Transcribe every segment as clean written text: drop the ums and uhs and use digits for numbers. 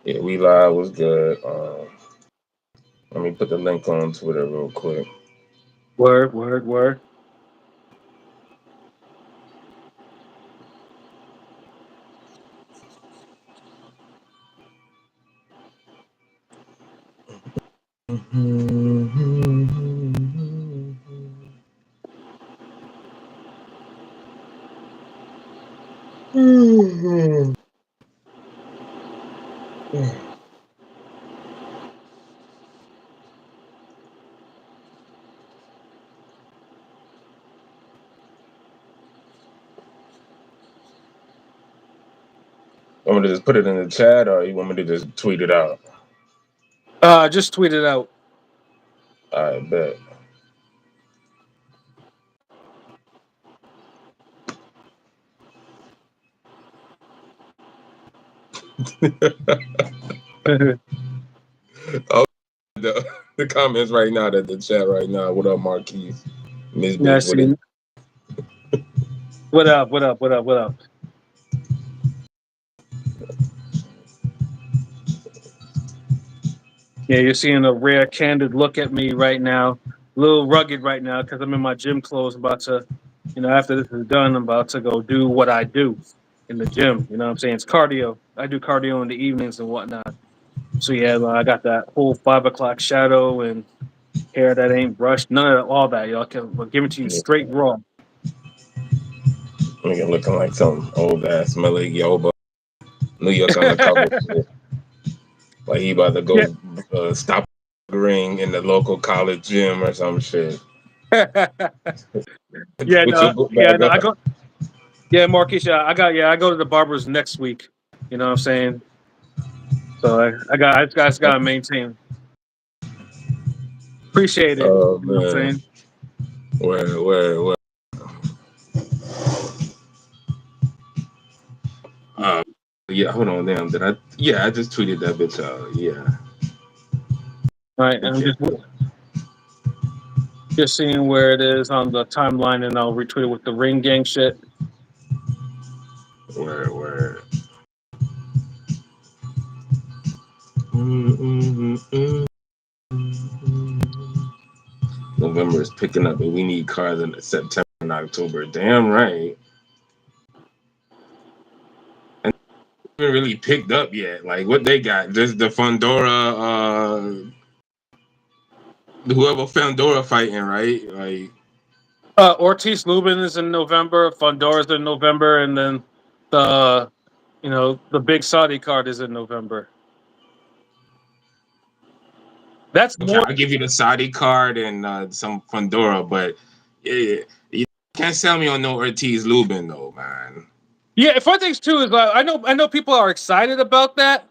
Yeah, we live was good. Let me put the link on Twitter real quick. Word, word, word. Want me to just put it in the chat, or you want me to just tweet it out? Just tweet it out. I bet. Oh, the comments right now, that the chat right now. What up, Marquise? Miss Yeah, I Bitch with see. it. What up? What up? What up? What up? Yeah, you're seeing a rare, candid look at me right now. A little rugged right now because I'm in my gym clothes. I'm about to, after this is done, I'm about to go do what I do in the gym. You know what I'm saying? It's cardio. I do cardio in the evenings and whatnot. So yeah, I got that whole 5 o'clock shadow and hair that ain't brushed. None of all that, y'all. We'll give it to you straight raw. Nigga looking like some old ass smelly Yoba. New York undercover shit. Like he about to Yeah. go stop ring in the local college gym or some shit. Yeah, Put your no, book yeah, bag no. I up. go. Yeah, Marquise. Yeah, I go to the barbers next week. You know what I'm saying? So I just gotta maintain. Appreciate it. Oh You know what I'm man, saying? where? Uh, yeah, hold on, damn. Did I? Yeah, I just tweeted that bitch out. Yeah. All right, and I'm Okay. just seeing where it is on the timeline, and I'll retweet it with the ring gang shit. Where? Mm-mm-mm-mm. November is picking up, and we need cars in September and October. Damn right. And they haven't really picked up yet. Like what they got? Just the Fundora, whoever Fundora fighting, right? Like Ortiz Lubin is in November. Fondora's in November, and then the the big Saudi card is in November. That's okay, more. I'll give you the Saudi card and some Fundora, but yeah, you can't sell me on no Ortiz Lubin though, man. Yeah, fun things too is I know people are excited about that.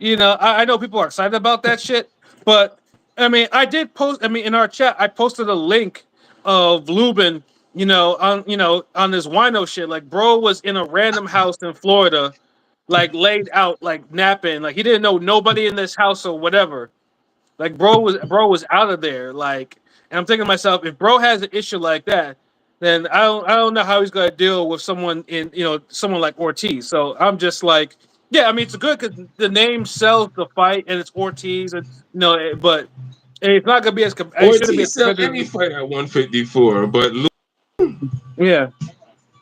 I know people are excited about that shit, but I mean, I did post. I mean, in our chat, I posted a link of Lubin. On this wino shit. Like, bro was in a random house in Florida, like laid out, like napping. Like he didn't know nobody in this house or whatever. Like, bro was out of there. Like, and I'm thinking to myself, if bro has an issue like that, then I don't know how he's gonna deal with someone someone like Ortiz. So I'm just like, yeah, I mean it's good because the name sells the fight and it's Ortiz and but it's not gonna be it shouldn't be as Ortiz sell any competitive. fight at 154, but Yeah,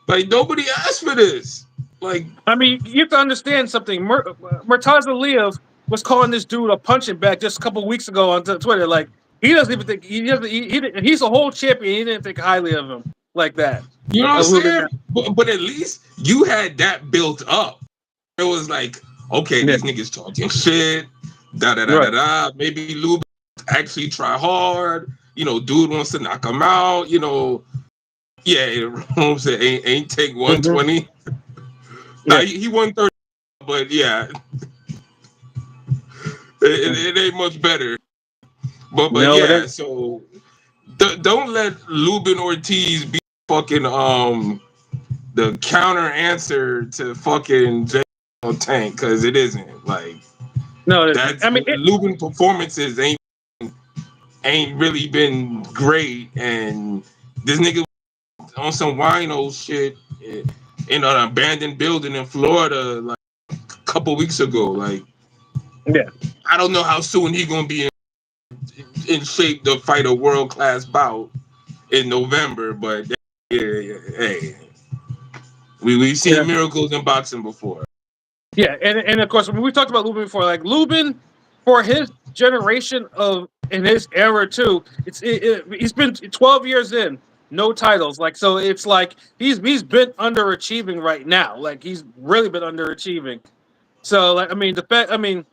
like nobody asked for this. Like I mean you have to understand something. Murtaza Aliyev was calling this dude a punching bag just a couple weeks ago on Twitter. Like he doesn't even think he's a whole champion. He didn't think highly of him like that. you know what I'm Of Ruben. saying? But at least you had that built up. It was like, okay, Yeah, these niggas talking shit, da da da da right. da. Maybe Lube actually try hard. Dude wants to knock him out. Yeah, Rome said ain't take Hmm. 120. Now Yeah. he won 30, but yeah, it ain't much better. But No, it yeah, ain't. so don't let Lubin Ortiz be fucking the counter answer to fucking Tank, because it isn't. Like No, it isn't. that's I mean, Lubin performances ain't really been great, and this nigga on some wino shit in an abandoned building in Florida like a couple weeks ago. Like Yeah. I don't know how soon he gonna be in shape to fight a world class bout in November, but yeah, hey, we've Yeah. seen miracles in boxing before. Yeah, and of course, when we talked about Lubin before, like Lubin, for his generation of in his era too, he's been 12 years in, no titles. Like so, it's like he's been underachieving right now. Like he's really been underachieving. So like I mean, the fact I mean,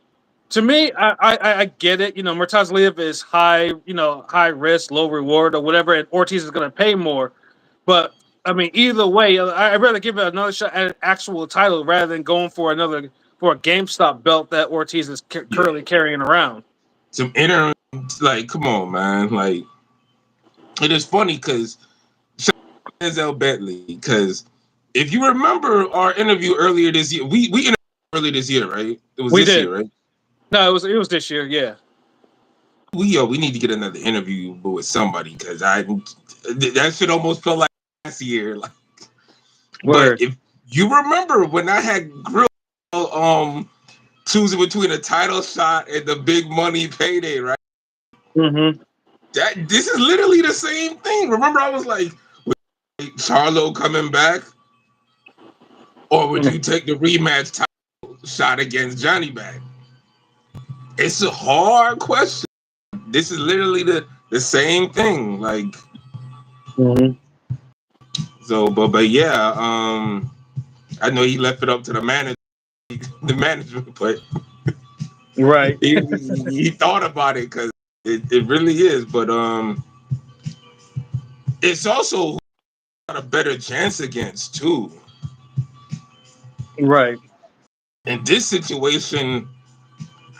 to me, I get it. You know, Murtazaliev is high, high risk, low reward, or whatever, and Ortiz is going to pay more. But I mean, either way, I'd rather give it another shot at an actual title rather than going for a GameStop belt that Ortiz is Yeah, currently carrying around. some inner like, come on, man. Like, it is funny because Denzel Bentley. Because if you remember our interview earlier this year, we interviewed earlier this year, right? It was We this did. year, right? No, it was this year. Yeah. We need to get another interview with somebody because I that shit almost felt like last year. Like, but Word. if you remember when I had grilled choosing between a title shot and the big money payday, right? Mm-hmm. That this is literally the same thing. Remember, I was like, wait, Charlo coming back, or would you take the rematch title shot against Johnny back? It's a hard question. This is literally the same thing. Like, Mm-hmm. so, but yeah, I know he left it up to the management, but Right. he thought about it because it really is. But it's also got a better chance against too. Right. In this situation,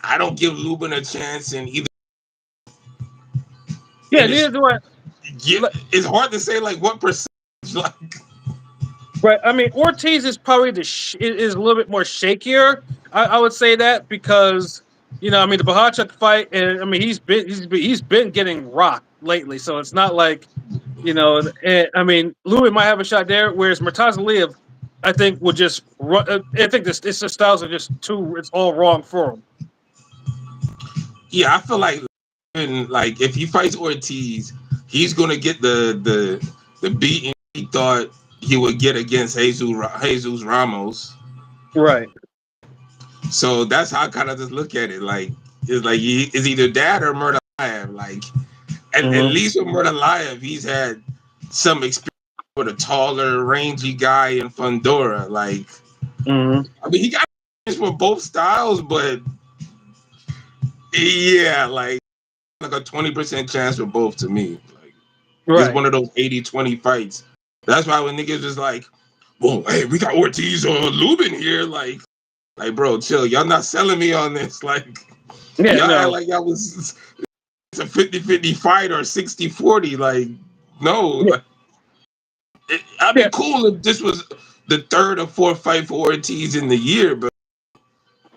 I don't give Lubin a chance in either. Yeah. And Neither do I. it's hard to say like what percentage. Like, Right. I mean, Ortiz is probably is a little bit more shakier. I would say that because I mean the Bahachuk fight, and I mean he's been getting rocked lately, so it's not like I mean Louis might have a shot there, whereas Murtazaliev, I think would just run. I think this the styles are just too. It's all wrong for him. yeah, I feel like if he fights Ortiz, he's gonna get the beating he thought he would get against Jesus Ramos. Right. So that's how I kind of just look at it. Like, it's like it's either that or Murder Live. Like, at Mm-hmm. least with Murder Live, he's had some experience with a taller, rangy guy in Fundora. Like, Mm-hmm. I mean, he got experience with both styles, but yeah, like a 20% chance for both to me. Like, it's Right. one of those 80-20 fights. That's why when niggas is like, "Well, hey, we got Ortiz or Lubin here," like, bro, chill. Y'all not selling me on this. Like, Yeah. y'all act No. like y'all was it's a 50-50 fight or 60-40. Like, no. Yeah. Like, I'd be Yeah. cool if this was the third or fourth fight for Ortiz in the year, but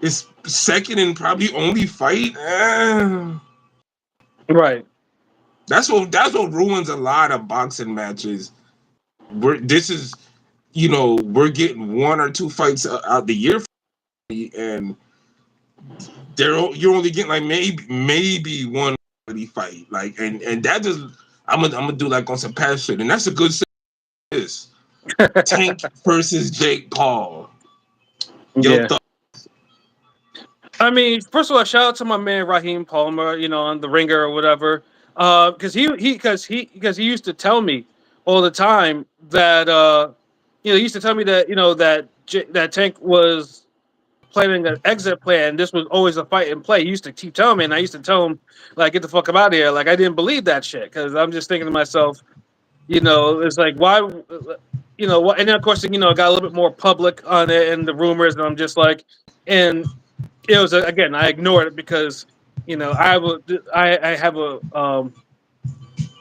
it's second and probably only fight. Right. That's what ruins a lot of boxing matches. We're getting one or two fights out the year, and you're only getting like maybe one fight. Like, and that just I'm gonna do like on some past shit, and that's a good this Tank versus Jake Paul. Yo, Yeah. I mean, first of all, shout out to my man Raheem Palmer, on the Ringer or whatever, because he used to tell me all the time that he used to tell me that that Tank was planning an exit plan. This was always a fight in play. He used to keep telling me, and I used to tell him like, "Get the fuck out of here!" Like I didn't believe that shit because I'm just thinking to myself, it's like why, what? And then of course, it got a little bit more public on it and the rumors, and I'm just like, and it was again I ignored it because I have a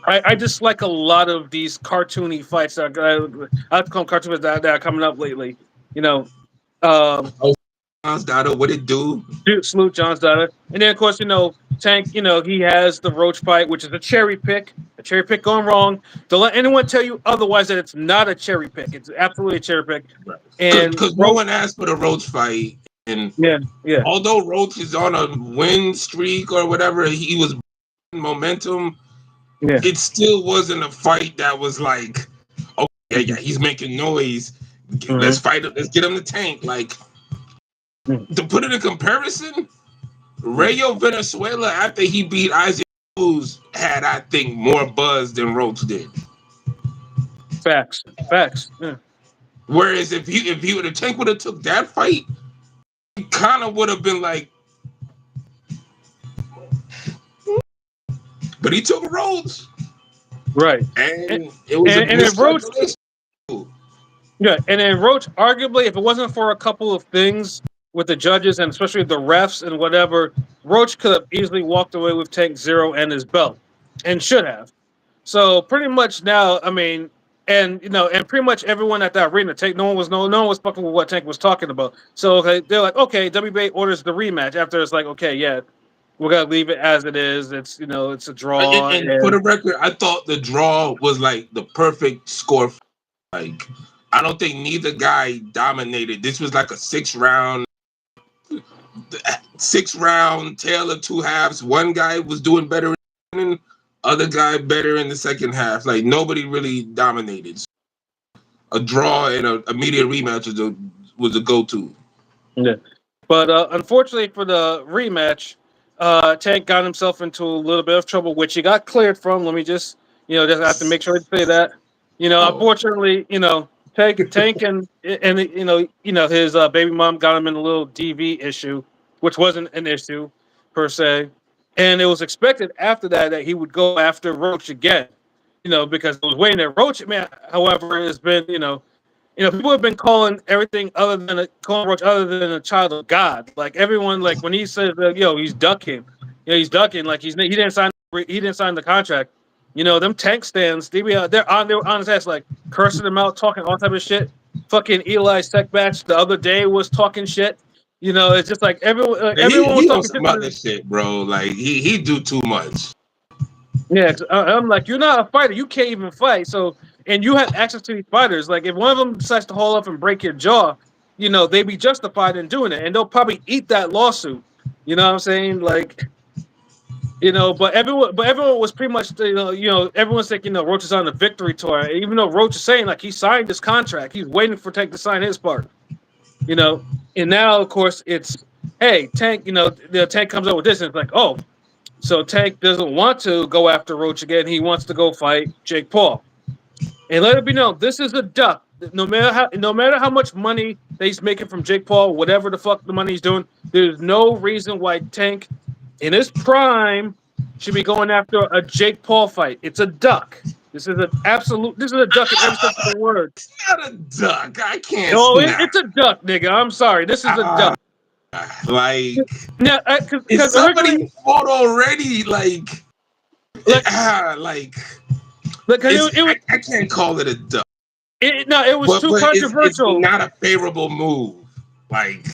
I just like a lot of these cartoony fights that I have to call them cartoons that are coming up lately. You know, um, Dada, what it do? Salute John's daughter, and then of course Tank. He has the Roach fight, which is a cherry pick gone wrong. Don't let anyone tell you otherwise that it's not a cherry pick. It's absolutely a cherry pick. And Because no Roach, one asked for the Roach fight. And yeah, although Roach is on a win streak or whatever, he was momentum. yeah. It still wasn't a fight that was like, oh yeah, he's making noise. Let's Mm-hmm. fight him. Let's get him the tank. Like Mm-hmm. to put it in comparison, Rayo Venezuela after he beat Isaac Cruz had, I think, more buzz than Roach did. Facts, facts. Yeah. Whereas if he would have Tank would have took that fight, he kind of would have been like, but he took Roach, Right. And, and it was a and then Roach, miscalculation. yeah, and then Roach, arguably, if it wasn't for a couple of things with the judges and especially the refs and whatever, Roach could have easily walked away with Tank 0 and his belt, and should have. So pretty much now, I mean, and and pretty much everyone at that arena, Tank, no one was fucking with what Tank was talking about. So okay, they're like, okay, WBA orders the rematch. After it's like, okay, yeah, we're gonna leave it as it is. It's it's a draw, And for and the record, I thought the draw was like the perfect score. Like, I don't think neither guy dominated. This was like a six round tale of two halves. One guy was doing better in the other guy better in the second half. Like nobody really dominated. A draw and an immediate rematch was a go-to. yeah. But unfortunately for the rematch, Tank got himself into a little bit of trouble, which he got cleared from. Let me just have to make sure I say that. Oh, Unfortunately, Tank and his baby mom got him in a little DV issue, which wasn't an issue per se, and it was expected after that he would go after Roach again, because it was waiting at Roach. Man, however, has been people have been calling everything calling Roach other than a child of God. Like everyone, like when he says that, he's ducking, he's ducking. Like he didn't sign the contract. Them Tank stands, they were on his ass, like cursing him out, talking all type of shit. Fucking Eli's Tech Batch the other day was talking shit. It's just everyone was he on talking some shit to other this. shit, bro. Like he do too much. Yeah, I'm like, you're not a fighter. You can't even fight. So, and you have access to these fighters. Like, if one of them decides to haul up and break your jaw, they be justified in doing it, and they'll probably eat that lawsuit. You know what I'm saying? Like, but everyone was pretty much, everyone's thinking, Roach is on the victory tour. Even though Roach is saying like he signed his contract, he's waiting for Tank to sign his part. You know, and now of course it's, hey, Tank. The Tank comes up with this, and it's like, oh. So Tank doesn't want to go after Roach again. He wants to go fight Jake Paul. And let it be known, this is a duck. No matter how much money that he's making from Jake Paul, whatever the fuck the money he's doing, there's no reason why Tank, in his prime, should be going after a Jake Paul fight. It's a duck. This is a duck in every sense of the word. It's not a duck. I can't Oh, snap. it's a duck, nigga. I'm sorry. This is a Ah, duck. like Now, is because originally, somebody fought already? Like like, like because it's I can't call it a duck, it was too but it's controversial. not a favorable move. Like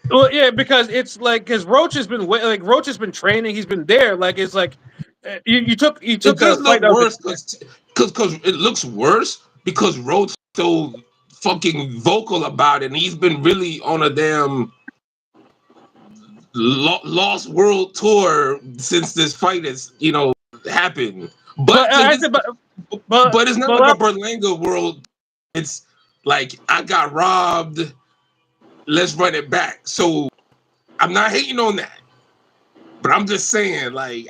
Well, yeah, because it's like, because Roach has been training, he's been there. Like it's like, you took it a does fight look that was worse because it looks worse because Rhodes so fucking vocal about it, and he's been really on a damn lost world tour since this fight has happened. but But to I this, said, but but it's not like a but Berlanga world. It's like I got robbed. Let's run it back. So I'm not hating on that, but I'm just saying, like,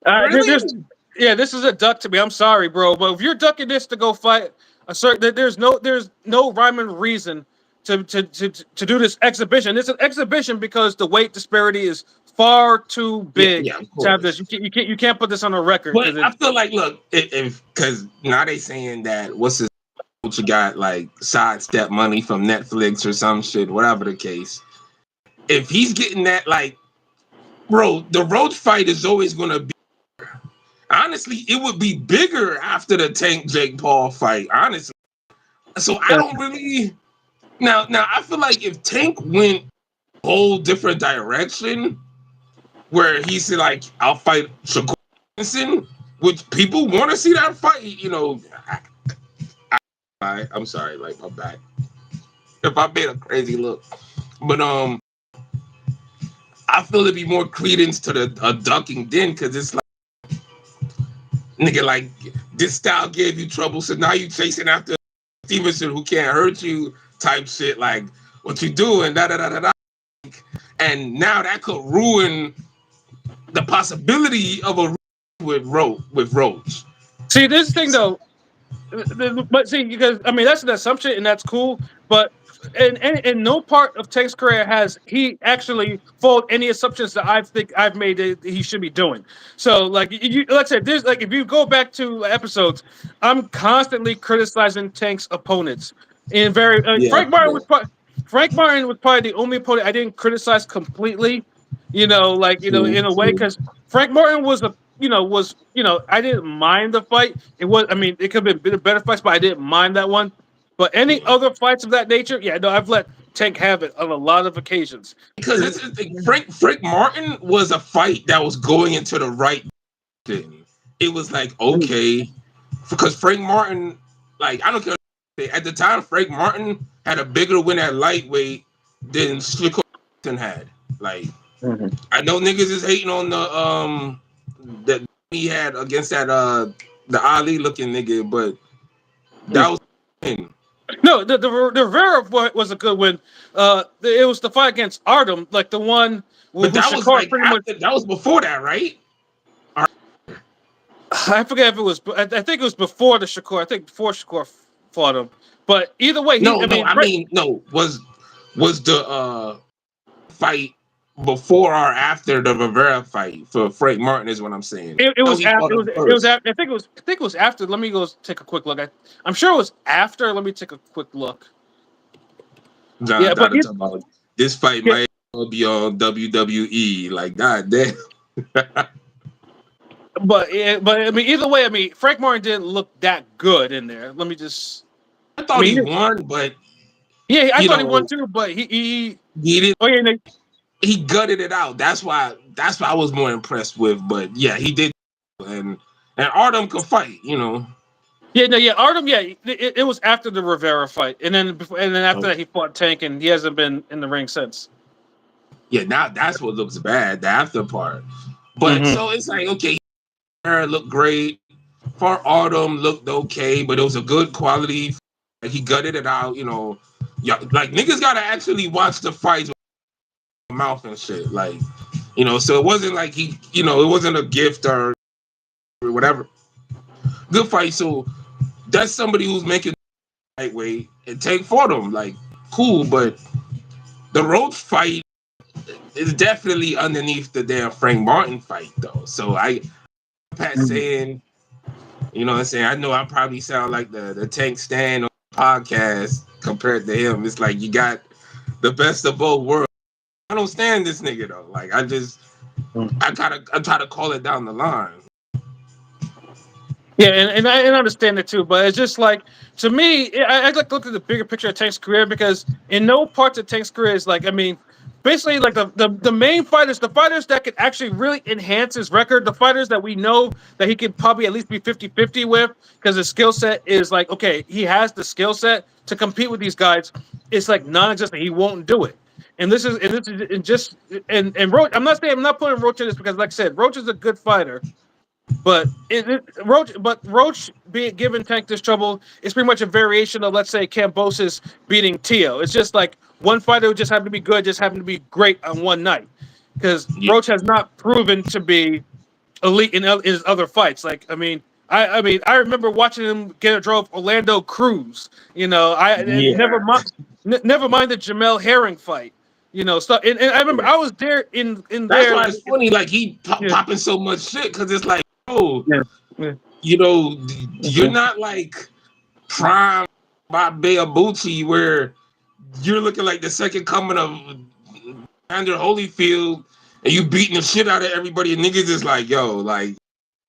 there's really, yeah, this is a duck to me. I'm sorry, bro, but if you're ducking this to go fight a certain, there's no rhyme and reason to do this exhibition. It's an exhibition because the weight disparity is far too yeah, big yeah, of to have this. course. You can't put this on a record But because I it's feel like, look, if because now they saying that what's his coach got like sidestep money from Netflix or some shit, whatever the case. If he's getting that, like, bro, the road fight is always gonna be. Honestly, it would be bigger after the Tank Jake Paul fight. Honestly, so I don't really now. I feel like if Tank went a whole different direction, where he said like, "I'll fight Shakur Stevenson," which people want to see that fight. I'm sorry, like my back. If I made a crazy look, But I feel it'd be more credence to the ducking then, because it's like, nigga, like, this style gave you trouble, so now you chasing after Stevenson who can't hurt you type shit. Like, what you doing? Da da da da da. And now that could ruin the possibility of a with Roach. See, this thing though, but see, because I mean that's an assumption and that's cool, but in no part of Tank's career has he actually followed any assumptions that I think I've made that he should be doing. So, like like I said, there's like if you go back to episodes, I'm constantly criticizing Tank's opponents. In very Yeah, yeah. Frank Martin was probably the only opponent I didn't criticize completely. In a way, True. because Frank Martin was I didn't mind the fight. It was, I mean, it could have been better fights, but I didn't mind that one. But any Yeah. other fights of that nature, yeah, no, I've let Tank have it on a lot of occasions. Because it's like Frank Martin was a fight that was going into the right thing. It was like, okay, because Frank Martin, like, I don't care. At the time, Frank Martin had a bigger win at lightweight than Strickland had. Like, Mhm. I know niggas is hating on the that he had against that the Ali looking nigga, but that was the thing. No, the Rivera fight was a good win. It was the fight against Artem, like the one But who that was Shakur like pretty much. after, that was before that, right? I forget if it was. I think it was before the Shakur. I think before Shakur fought him. But either way, No, I no, mean, I mean no. Was the fight before or after the Rivera fight for Frank Martin is what I'm saying. It No, was he after. fought It was. him It was first. after. I think it was after. Let me go take a quick look. I'm sure it was after. Let me take a quick look. John Yeah, but Dada talking about this fight yeah, might be on WWE. Like, god damn. but I mean, either way, I mean, Frank Martin didn't look that good in there. Let me just. I I thought mean, he won, but yeah, I you thought he won know, too, but he he didn't. oh yeah, He gutted it out. That's why I was more impressed with. But yeah, he did, and Artem could fight. You know. yeah, no, yeah, Artem, yeah, it was after the Rivera fight, and then after So, that he fought Tank, and he hasn't been in the ring since. yeah, now that's what looks bad. The after part. But Hmm. so it's like, okay, hair looked great. For Autumn looked okay, but it was a good quality. Like, he gutted it out, you know. Yeah, like, niggas gotta actually watch the fights with their mouth and shit. Like, you know, so it wasn't like it wasn't a gift or whatever. Good fight. So that's somebody who's making lightweight and take for them. Like, cool, but the Roach fight is definitely underneath the damn Frank Martin fight though. So Pat saying, you know what I'm saying? I know I probably sound like the Tank Stand on the podcast compared to him. It's like you got the best of both worlds. I don't stand this nigga though. Like, I try to call it down the line. Yeah, and I understand it too, but it's just like to me, I like to look at the bigger picture of Tank's career because in no parts of Tank's career is like I mean, basically like the main fighters, the fighters that could actually really enhance his record, the fighters that we know that he could probably at least be 50-50 with because his skill set is like okay, he has the skill set to compete with these guys. It's like non-existent. He won't do it. And just and Roach. I'm not putting Roach in this because like I said, Roach is a good fighter. Roach being given Tank this trouble is pretty much a variation of let's say Cambosis beating Tio. It's just like one fighter who just happened to be good, just happened to be great on one night. Because Yeah, Roach has not proven to be elite in his other fights. Like I mean I remember watching him get a draw of Orlando Cruz. You know yeah. never mind the Jamel Herring fight. You know so and I remember Yeah. I was there in That's there. why it's funny. Like, he Yeah. popping so much shit because it's like, oh, Yeah. Yeah. you know, you're Mhm. not like prime by Beabucci where you're looking like the second coming of Andrew Holyfield and you beating the shit out of everybody and niggas is like, yo, like,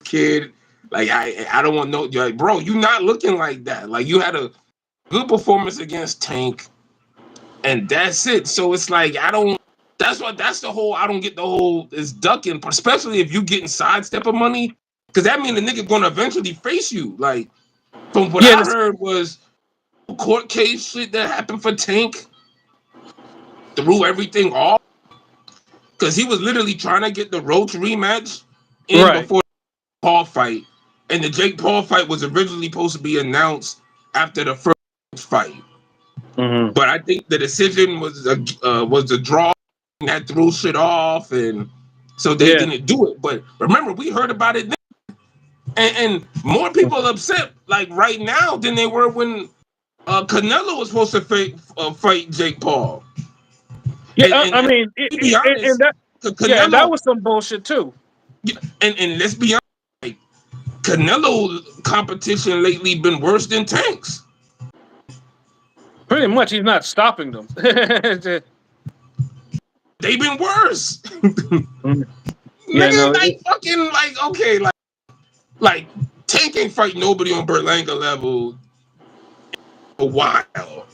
kid, like, I don't want no, like, bro, you not looking like that. Like, you had a good performance against Tank and that's it. So it's like, that's the whole, I don't get the whole, is ducking, especially if you getting sidestepping money, because that means the nigga gonna eventually face you. Like, from what Yeah, I heard was court case shit that happened for Tank. threw everything off because he was literally trying to get the Roach rematch in Right. before the Paul fight, and the Jake Paul fight was originally supposed to be announced after the first fight. Mm-hmm. But I think the decision was the draw that threw shit off, and so they Yeah. didn't do it. But remember, we heard about it then, and more people upset like right now than they were when Canelo was supposed to fight Jake Paul. Yeah. And I and, and mean, to be honest, and that. Yeah, and that Canelo was some bullshit too. and let's be honest, like, Canelo competition lately been worse than Tank's. Pretty much, he's not stopping them. They've been worse. Yeah. Nigga, No. like fucking like okay, like Tank ain't fight nobody on Berlanga level a while.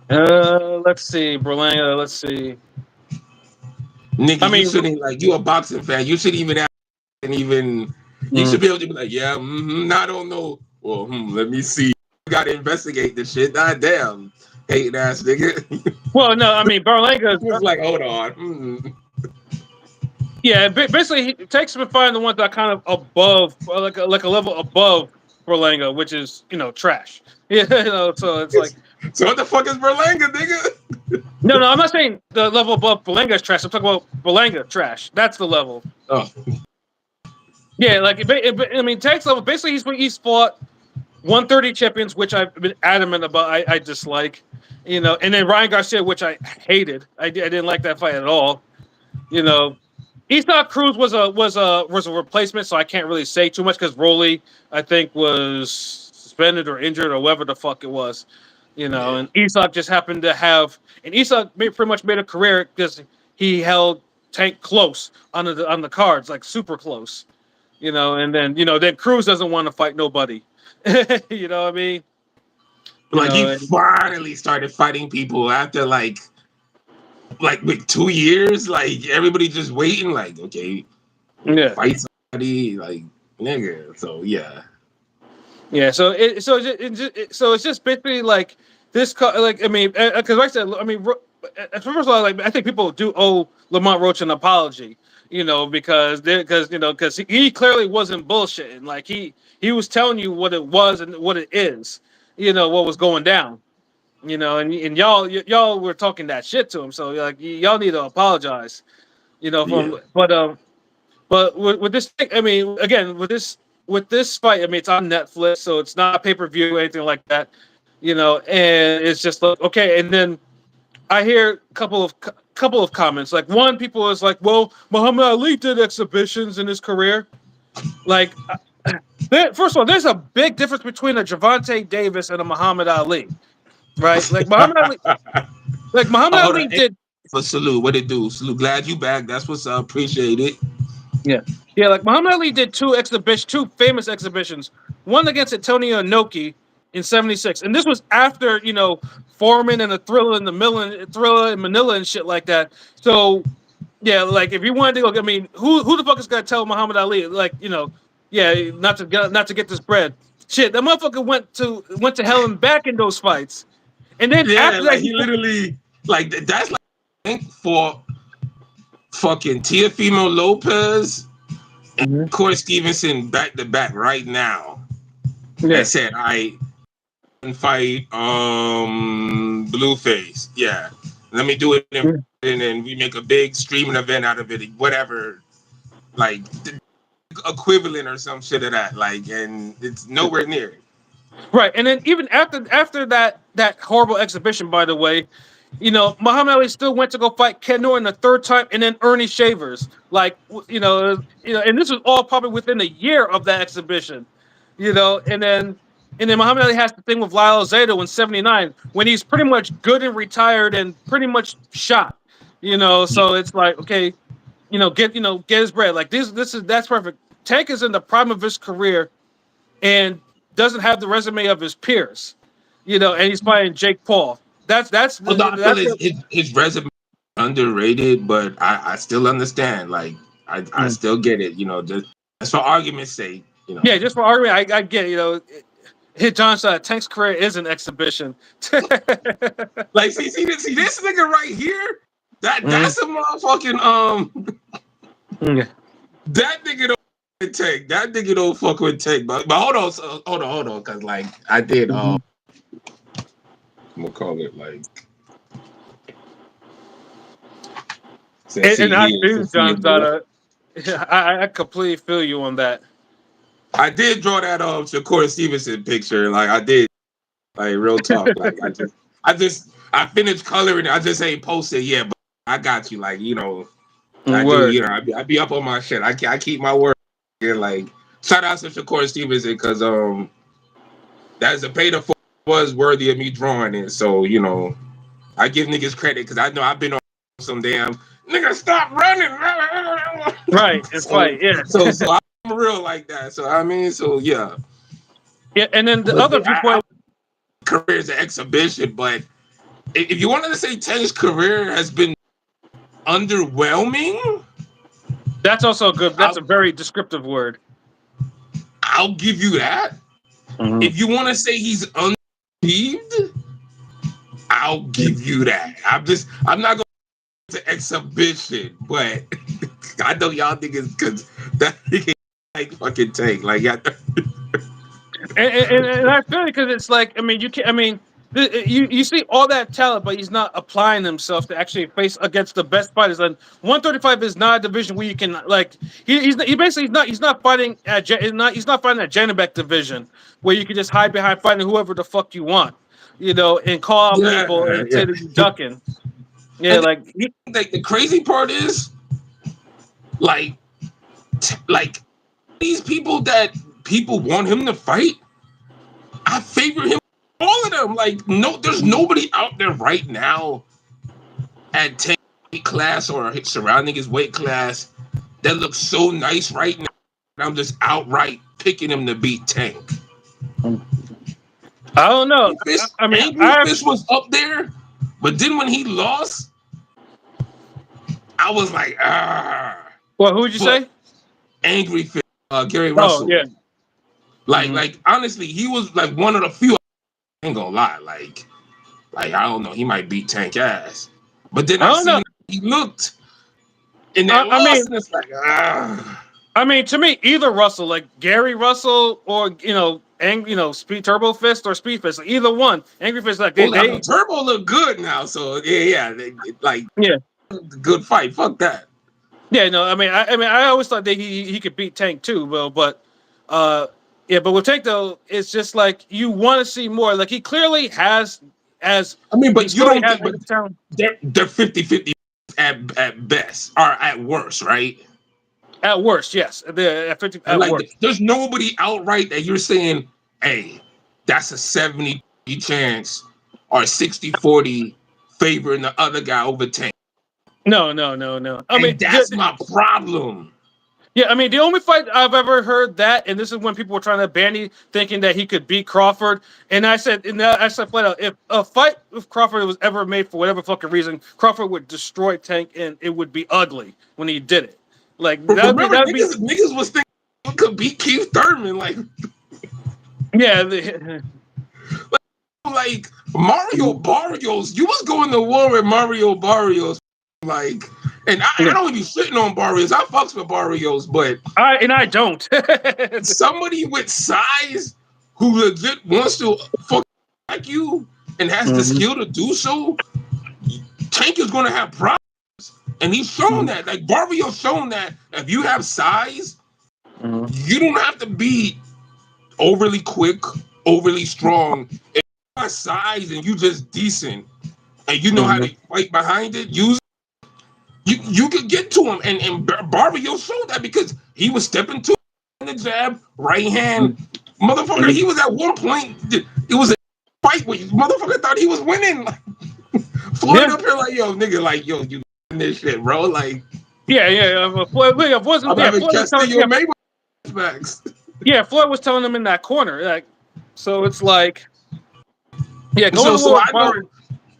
Let's see, Berlanga. Let's see. Nigga, I you mean, shouldn't like you a boxing fan. You shouldn't even ask and even you mm, should be able to be like, yeah, I don't know. Well, let me see. You gotta investigate this shit. God damn, hating ass nigga. well, no. I mean, Berlanga. He was like, hold on. Yeah, basically, he takes him finding the ones that are kind of above, like a level above Berlanga, which is trash. Yeah, so it's like So what the fuck is Berlanga, nigga? no, I'm not saying the level above Berlanga is trash. I'm talking about Berlanga trash. That's the level. Oh, Yeah, like I mean, Tank's level. Basically, he's fought 130 champions, which I've been adamant about. I dislike, and then Ryan Garcia, which I hated. I didn't like that fight at all. You know, Eastside Cruz was a replacement, so I can't really say too much because Rolly, I think, was suspended or injured or whatever the fuck it was. yeah. And Isak just happened to have, and Isak pretty much made a career because he held Tank close on the cards, like super close. And then Cruz doesn't want to fight nobody. You know what I mean? Like he And, finally started fighting people after like 2 years. Like everybody just waiting. Like okay, yeah. fight somebody. Like nigga. So yeah. Yeah, so it's just basically like this. Like I mean, because like I said, I mean, first of all, like I think people do owe Lamont Roach an apology, because he clearly wasn't bullshitting. Like he was telling you what it was and what it is, what was going down, and y'all were talking that shit to him. So like y'all need to apologize, Yeah. but with this thing, I mean, again, with this fight, I mean, it's on Netflix, so it's not pay per view or anything like that, And it's just like okay, and then I hear a couple of comments. Like one, people is like, "Well, Muhammad Ali did exhibitions in his career." Like, first of all, there's a big difference between a Gervonta Davis and a Muhammad Ali, right? Like Muhammad Oh, Ali the did. for salute. What it do? Salute. Glad you back. That's what's up. Appreciate it. Yeah, yeah. Like Muhammad Ali did two famous exhibitions. One against Antonio Inoki in '76, and this was after Foreman and the Thriller in Manila and shit like that. So yeah, like if you wanted to go, I mean, who the fuck is gonna tell Muhammad Ali like yeah, not to get this bread? Shit, that motherfucker went to hell and back in those fights, and then Yeah, after that like he literally like that's like I think for fucking Teofimo Lopez and Mhm. Corey Stevenson back to back right now. Yeah. And said I fight Blueface. Yeah. Let me do it and then we make a big streaming event out of it, whatever, like equivalent or some shit of that. Like, and it's nowhere near it. Right, and then even after that horrible exhibition, by the way, Muhammad Ali still went to go fight Ken Norton the third time, and then Ernie Shavers, like and this was all probably within a year of that exhibition, and then Muhammad Ali has the thing with Lyle Zato in '79 when he's pretty much good and retired and pretty much shot, so it's like okay, get his bread like that's perfect. Tank is in the prime of his career and doesn't have the resume of his peers, and he's fighting Jake Paul. That's Although I feel that's what, his resume underrated, but I still understand. Like I still get it. Just for argument's sake. yeah. Just for argument, I get Hit John said Tank's career is an exhibition. Like, see this nigga right here. That's a motherfucking Yeah. that nigga don't Tank. That nigga don't fuck with Tank. But hold on, cause like I did I'm gonna call it like And I since do, he John is the Zada. I completely feel you on that. I did draw that Shakur Stevenson picture. Like I did, like real talk. Like I finished coloring it. I just ain't posted yet, but I got you. Like I do. Word. I be up on my shit. I keep my word. And like shout out to Shakur Stevenson because that's the pay the was worthy of me drawing it. So I give niggas credit because I know I've been on some damn nigga stop running. Right. It's so like, yeah. so I'm real like that. So I mean, so yeah. Yeah. And then the But other I viewpoint. career is an exhibition, but if you wanted to say Tank's career has been underwhelming, That's also good. That's I'll, a very descriptive word. I'll give you that. If you want to say he's unachieved, I'll give you that. I'm not going to exhibition, but I know y'all niggas because that nigga like fucking Tank. Like, yeah. And I feel it because it's like, I mean, you can, I mean, you see all that talent, but he's not applying himself to actually face against the best fighters. And 135 is not a division where you can like he basically he's not fighting at he's not fighting at Janibek division where you can just hide behind fighting whoever the fuck you want, and call out people Yeah, and yeah. say that you're ducking. Yeah, And like like the crazy part is, like, like these people that people want him to fight, I favor him. All of them, like, no, there's nobody out there right now at 10 weight class or surrounding his weight class that looks so nice right now. I'm just outright picking him to beat Tank. I don't know. I mean, Angry Fist was up there, but then when he lost, I was like, ah. Well, who would you But say? Angry Fist, Gary Oh Russell. yeah. Like honestly, he was like one of the few. I ain't gonna lie, like I don't know, he might beat Tank ass. But then I I don't know. seen he looked in that I loss, mean, and it's like, ah. to me, either Russell, like Gary Russell, or Speed Turbo Fist or Speed Fist, either one. Angry Fist, like Well, I mean, they Turbo look good now, so yeah, like yeah, good fight. Fuck that. yeah. No, I always thought that he could beat Tank too, but yeah, but with Tank though, it's just like you want to see more. Like he clearly has, as I mean, he but you clearly don't has think, but the talent they're 50-50 at best, or at worst, right? at worst. Yes, they're at 50 And at like, worst. there's nobody outright that you're saying, hey, that's a 70 chance or 60-40 favoring the other guy over Tank. No, no, no, no. And that's my problem. Yeah, I mean, the only fight I've ever heard that, and this is when people were trying to ban me, thinking that he could beat Crawford. And I said flat out, if a fight with Crawford was ever made for whatever fucking reason, Crawford would destroy Tank, and it would be ugly when he did it. Like But remember, that'd be niggas was thinking he could beat Keith Thurman. yeah, Like Mario Barrios, you was going to war with Mario Barrios, like, and I yeah. don't be shitting on Barrios. I fucks with Barrios, but I don't. somebody with size who legit wants to fuck like you and has the skill to do so, Tank is gonna have problems. And he's shown that. Like Barrios shown that if you have size, you don't have to be overly quick, overly strong. If you have size and you just decent and you know how to fight behind it, you could get to him. And Barrios showed that because he was stepping to the jab, right hand. Motherfucker, he was at one point, it was a fight where motherfucker thought he was winning. Floyd up here like, yo, nigga, like, yo, you this shit, bro. Like, Floyd I'm having Castillo Mayweather backs. Yeah, Floyd was telling him in that corner, like, so it's like, yeah, going So to I know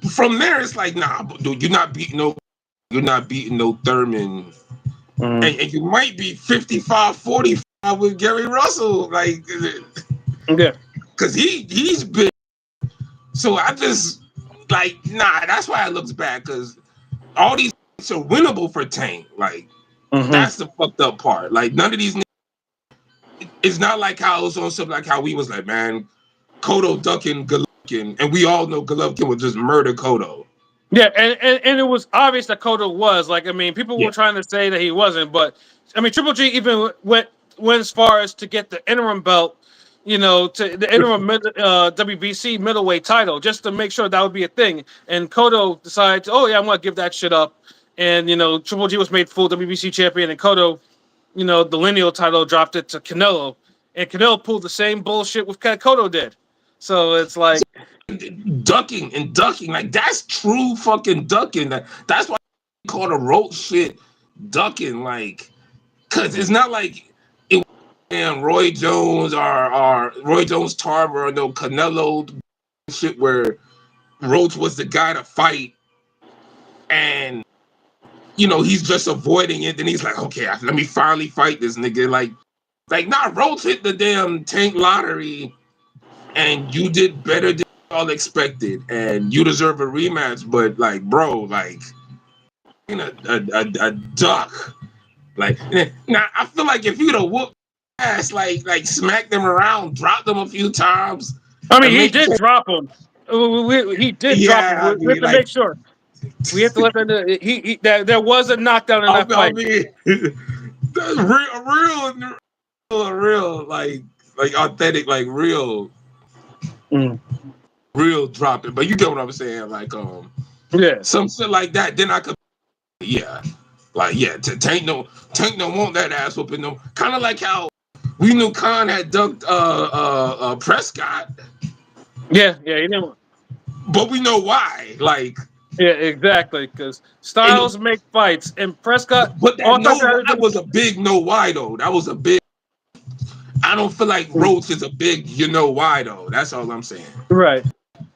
from there it's like, nah, dude, you're not beating no Thurman, and you might be 55-45 with Gary Russell, like, yeah. because he's big. So I just like that's why it looks bad because all these are winnable for Tank. Like that's the fucked up part. Like none of these. It's not like how it was on something like how we was like, man, Kodo ducking Golovkin, and we all know Golovkin would just murder Kodo. Yeah, and it was obvious that Kodo was like. I mean, people were trying to say that he wasn't, but I mean, Triple G even went as far as to get the interim belt, to the interim WBC middleweight title, just to make sure that would be a thing. And Kodo decided, oh yeah, I'm gonna give that shit up. And Triple G was made full WBC champion, and Kodo, the lineal title dropped it to Canelo, and Canelo pulled the same bullshit with Kodo did. So it's like ducking, like that's true fucking ducking. That's why I call the rope shit ducking, like, cause it's not like it and Roy Jones or Roy Jones Tarver or no Canelo shit where Roach was the guy to fight, and he's just avoiding it. Then he's like, okay, let me finally fight this nigga. Like not Roach hit the damn Tank lottery, and you did better than all expected, and you deserve a rematch. But like, bro, like a duck. Like now, I feel like if you'd have whooped ass, like smacked them around, dropped them a few times. I mean, he did drop him. He did drop him. I We have to make sure. We have to let them know. There was a knockdown in that fight. That's real, like authentic, like real dropping. But you get what I'm saying, like some shit like that. Then I could, Tank don't want that ass whooping. No, kind of like how we knew Khan had ducked Prescott. Yeah, he didn't. But we know why, like. Yeah, exactly. Because styles make fights, and Prescott. But that was a big no why though. That was a big. I don't feel like Roach is a big why though. That's all I'm saying. Right.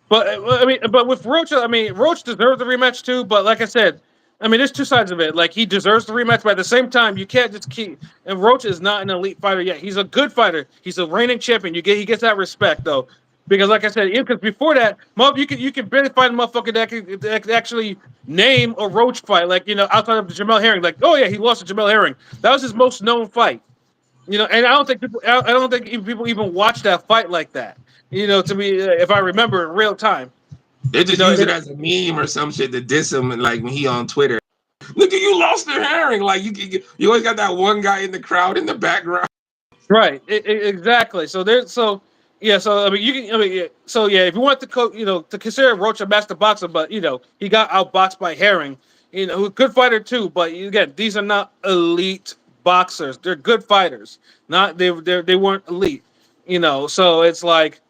But I mean, but with Roach, I mean, Roach deserves the rematch too. But like I said, I mean, there's two sides of it. Like he deserves the rematch, but at the same time, you can't just keep. And Roach is not an elite fighter yet. He's a good fighter. He's a reigning champion. He gets that respect though. Because, like I said, because before that, you can barely find a motherfucker that could actually name a Roach fight, like outside of the Jamel Herring. Like, oh yeah, he lost to Jamel Herring. That was his most known fight. And I don't think people even watch that fight like that. To me, if I remember in real time, they just use it as a meme or some shit to diss him, and like when he on Twitter, look at you lost to Herring. Like you always got that one guy in the crowd in the background. Right. Exactly. So yeah, so I mean, if you want to consider Roach a master boxer, but he got outboxed by Herring, who's a good fighter too. But again, these are not elite boxers. They're good fighters. Not they weren't elite. So it's like,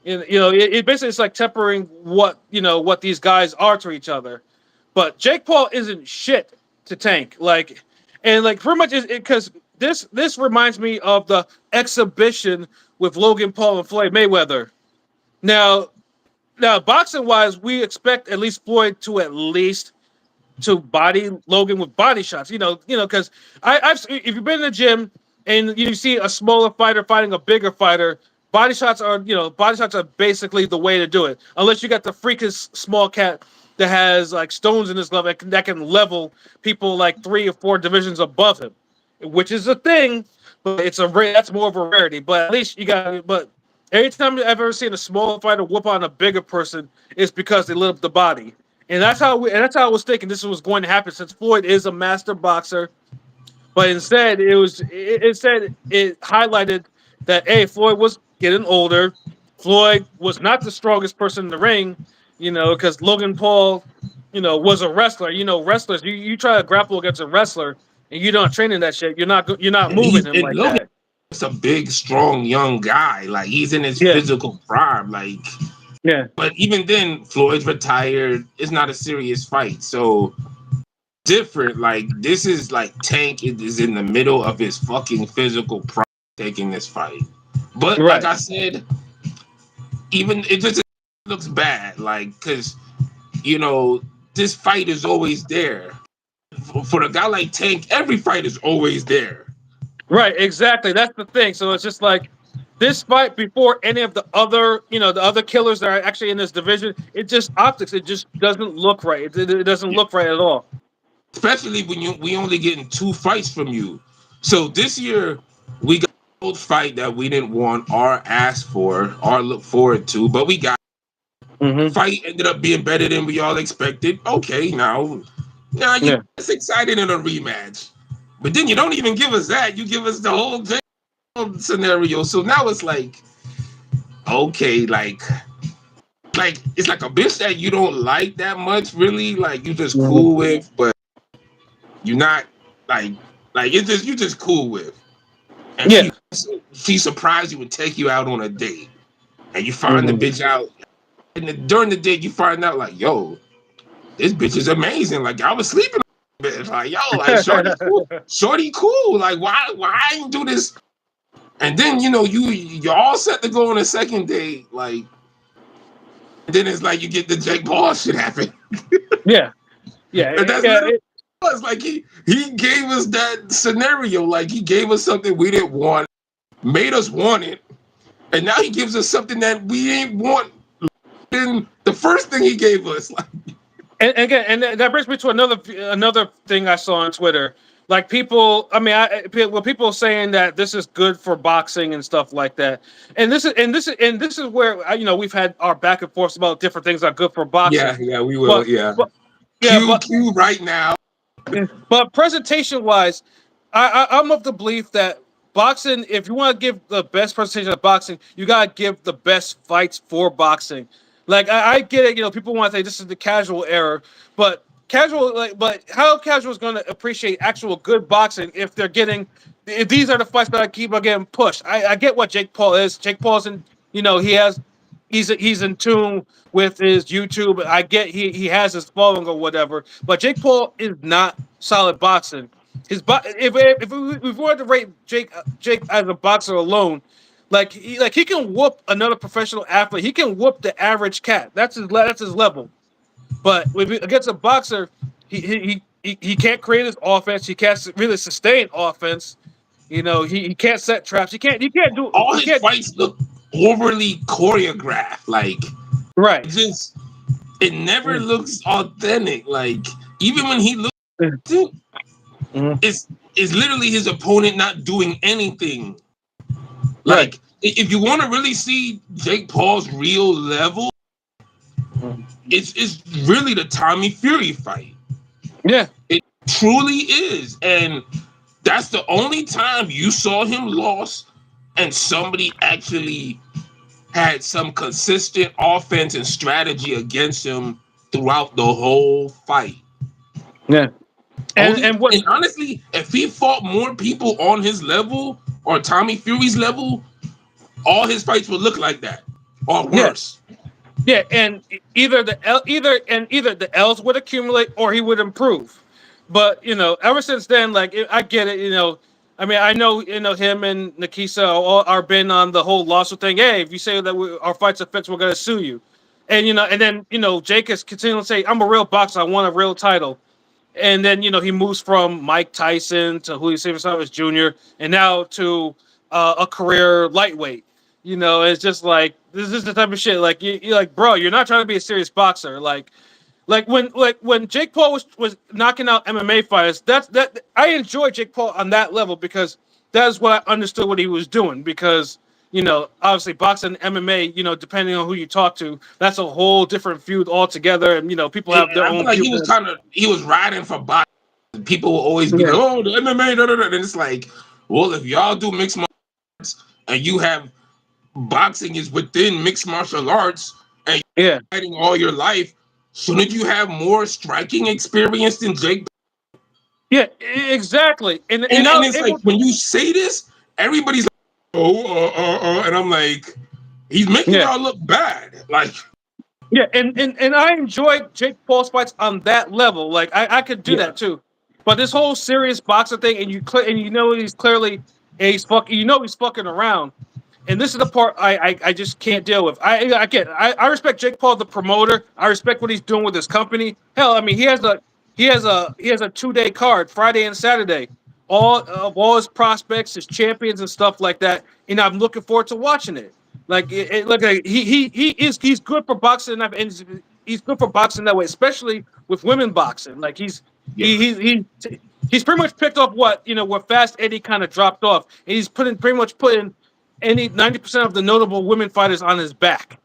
it basically it's like tempering what these guys are to each other. But Jake Paul isn't shit to Tank, and pretty much is because this reminds me of the exhibition with Logan Paul and Floyd Mayweather. Now, boxing wise, we expect at least Floyd to body Logan with body shots. Because if you've been in the gym and you see a smaller fighter fighting a bigger fighter, body shots are basically the way to do it. Unless you got the freakish small cat that has like stones in his glove that can level people like 3 or 4 divisions above him, which is a thing, but that's more of a rarity. But at least but every time I've ever seen a small fighter whoop on a bigger person, it's because they lit up the body. And that's how I was thinking this was going to happen, since Floyd is a master boxer. But instead it highlighted that Floyd was getting older. Floyd was not the strongest person in the ring, because Logan Paul, was a wrestler. Wrestlers, you try to grapple against a wrestler and you're not training that shit. You're not moving him like Logan, that. It's a big, strong, young guy. Like he's in his physical prime. Like, but even then, Floyd's retired. It's not a serious fight, so different. Like this is like Tank is in the middle of his fucking physical prime taking this fight. But like I said, even it just looks bad. Like because this fight is always there. For a guy like Tank, every fight is always there. Right, exactly. That's the thing. So it's just like, this fight before any of the other, the other killers that are actually in this division, it just optics. It just doesn't look right. It doesn't Yeah. look right at all. Especially when we only getting 2 fights from you. So this year we got a old fight that we didn't want or ask for or look forward to, but we got Hmm. fight ended up being better than we all expected. Okay, now you Yeah. get us excited in a rematch, but then you don't even give us that. You give us the whole scenario. So now it's like, okay, like it's like a bitch that you don't like that much, really. Like you just Hmm. cool with, but you're not like it's just you just cool with. And Yeah. she surprised you and take you out on a date, and you find the Hmm. bitch out, and during the date you find out like, yo, this bitch is amazing. Like I was sleeping on this bitch. Like yo, like shorty cool. Like why I ain't do this? And then you're all set to go on a second date. Like and then it's like you get the Jake Paul shit happen, Yeah. Yeah. and that's Yeah. literally what it was. Like he gave us that scenario. Like he gave us something we didn't want, made us want it, and now he gives us something that we ain't want. In the first thing he gave us, like And again, and that brings me to another thing I saw on Twitter. Like people, I mean, people saying that this is good for boxing and stuff like that. And this is where we've had our back and forth about different things that are good for yeah, boxing. yeah, we will, But yeah. but yeah, but Q right now. but presentation wise, I'm of the belief that boxing, if you want to give the best presentation of boxing, you gotta give the best fights for boxing. Like I get it, people want to say this is the casual era, but but how casual is going to appreciate actual good boxing if they're getting if these are the fights that I keep on getting pushed. I get what Jake Paul is. Jake Paul's in, he has he's in tune with his YouTube. I get he has his following or whatever, but Jake Paul is not solid boxing. If we were to rate Jake as a boxer alone, like he can whoop another professional athlete. He can whoop the average cat. That's his level. But against a boxer, he can't create his offense. He can't really sustain offense. He can't set traps. All He his can't. fights look overly choreographed. Like Right. it just it never Mm. looks authentic. Like even when he looks, it, Mhm. it's literally his opponent not doing anything. Right. Like if you want to really see Jake Paul's real level, Mhm. it's really the Tommy Fury fight. Yeah. It truly is, and that's the only time you saw him lost, and somebody actually had some consistent offense and strategy against him throughout the whole fight. Yeah. And Only and what and honestly, if he fought more people on his level or Tommy Fury's level, all his fights would look like that or yeah. worse. Yeah, and either the L's would accumulate or he would improve. But ever since then, like I get it. I mean, I know him and Nikisa are been on the whole lawsuit thing. Hey, if you say that our fights are fixed, we're gonna sue you. And then Jake is continuing to say, "I'm a real boxer. I want a real title." And then he moves from Mike Tyson to Julio Cesar Chavez Jr. and now to a career lightweight. It's just like this is the type of shit. Like you're like, bro, you're not trying to be a serious boxer. Like when Jake Paul was knocking out MMA fighters, that I enjoy Jake Paul on that level because that's what I understood what he was doing. Because obviously boxing and MMA, depending on who you talk to, that's a whole different feud altogether. And people have And their I feel own like people. he was riding for boxing. People will always be like, Yeah, "Oh, the MMA," da, da, da. And it's like, well, if y'all do mixed martial arts and you have boxing is within mixed martial arts and yeah. you're fighting all your life, shouldn't you have more striking experience than Jake? Yeah, exactly. And I And was it's like able. when you say this, everybody's like, "Oh, and I'm like, he's making Yeah, y'all look bad. Like, yeah, and I enjoyed Jake Paul's fights on that level. Like I could do yeah, that too. But this whole serious boxer thing, and he's clearly he's fucking. He's fucking around. And this is the part I just can't deal with. I respect Jake Paul, the promoter. I respect what he's doing with his company. Hell, I mean he has a 2-day card, Friday and Saturday. all his prospects, his champions, and stuff like that. And I'm looking forward to watching it. Look, like he's good for boxing, and he's good for boxing that way, especially with women boxing. Like Yeah. he's pretty much picked up where Fast Eddie kind of dropped off, and he's pretty much putting any 90% of the notable women fighters on his back,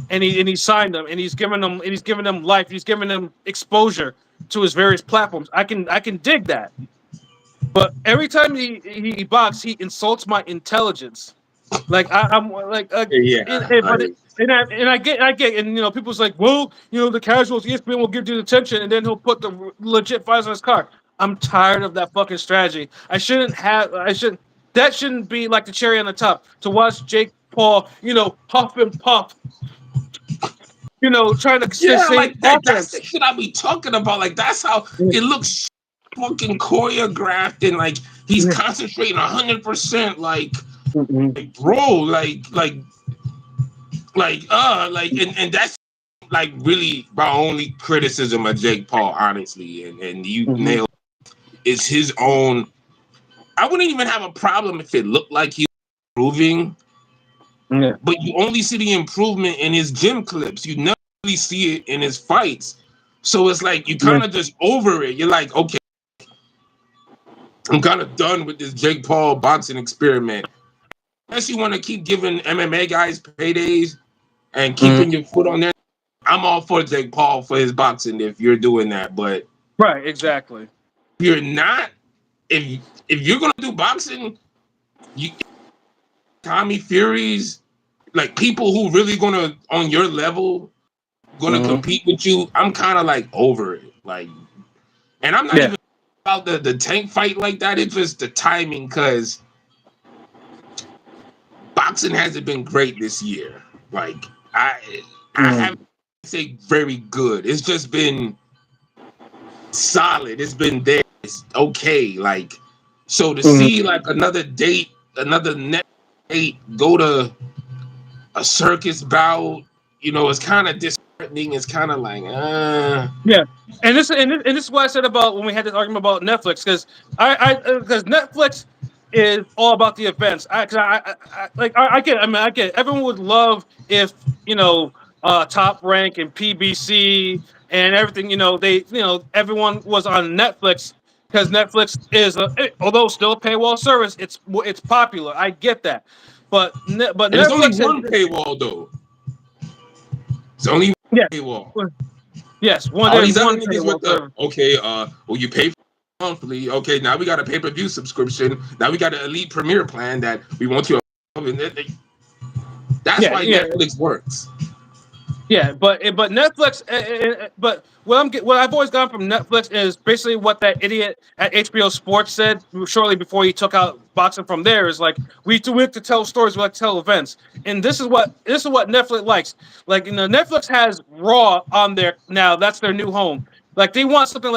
and he signed them, and he's giving them life, he's giving them exposure to his various platforms. I can dig that. But every time he boxes, he insults my intelligence. Like I'm like, Yeah. but I get, and people's like, well, the casuals, ESPN will give you the attention, and then he'll put the legit fights on his card. I'm tired of that fucking strategy. That shouldn't be like the cherry on the top to watch Jake Paul, huff and puff, trying to Yeah, save like that. That's the offense. shit I be talking about. Like that's how it looks fucking choreographed and like he's concentrating 100%. Like bro, and that's like really my only criticism of Jake Paul, honestly. And you nailed is his own. I wouldn't even have a problem if it looked like he was improving, Yeah. but you only see the improvement in his gym clips. You never really see it in his fights. So it's like you kind of just over it. You're like, okay, I'm kind of done with this Jake Paul boxing experiment. Unless you want to keep giving MMA guys paydays and keeping your foot on there, I'm all for Jake Paul for his boxing if you're doing that. But Right, exactly. if you're not, if you're gonna do boxing, you Tommy Furies, like people who really gonna on your level gonna compete with you. I'm kind of like over it. Like, and I'm not Yeah. even about the Tank fight like that. It's just the timing because boxing hasn't been great this year. Like I haven't say very good. It's just been solid. It's been there. It's okay. Like so to see like another net date go to a circus bout, it's kind of disheartening. It's kind of like Yeah, and this is what I said about when we had this argument about Netflix, because because Netflix is all about the events. I get everyone would love if Top Rank and PBC and everything, everyone was on Netflix, because Netflix is although still a paywall service, it's popular. I get that, but and it's only Netflix has, one paywall though. It's only yeah, one paywall. yes, All there's these other one niggas paywall with the service. okay, well you pay for monthly. Okay, now we got a pay-per-view subscription. Now we got an elite premiere plan that we want you. That's Yeah, why yeah. Netflix works. Yeah, but Netflix, but what I've always gotten from Netflix is basically what that idiot at HBO Sports said shortly before he took out boxing from there, is like we like to tell stories, we like to tell events, and this is what Netflix likes. Like, Netflix has Raw on there now. That's their new home. Like they want something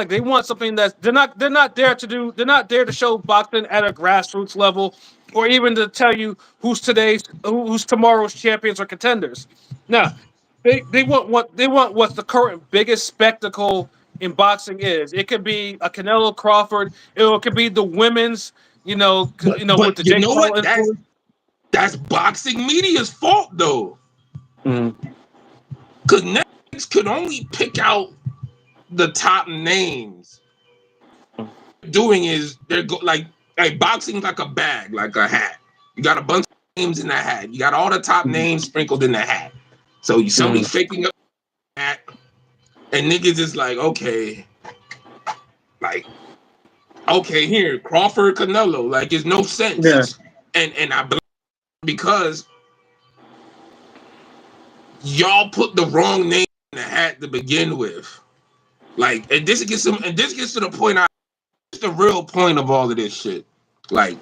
that's they're not there to show boxing at a grassroots level, or even to tell you who's tomorrow's champions or contenders. Now, they want what's the current biggest spectacle in boxing is. It could be a Canelo Crawford. It could be the women's, with But the you Jake know Paul what? influence. That's boxing media's fault though. Mhm. Because Netflix could only pick out the top names. Doing is like boxing's like a bag, like a hat. You got a bunch of names in that hat. You got all the top names sprinkled in the hat. So somebody faking up that, and niggas is like okay, here Crawford Canelo. Like it's no sense. Yeah, It's and I believe because y'all put the wrong name in the hat to begin with. Like, and this gets to the point. It's the real point of all of this shit. Like,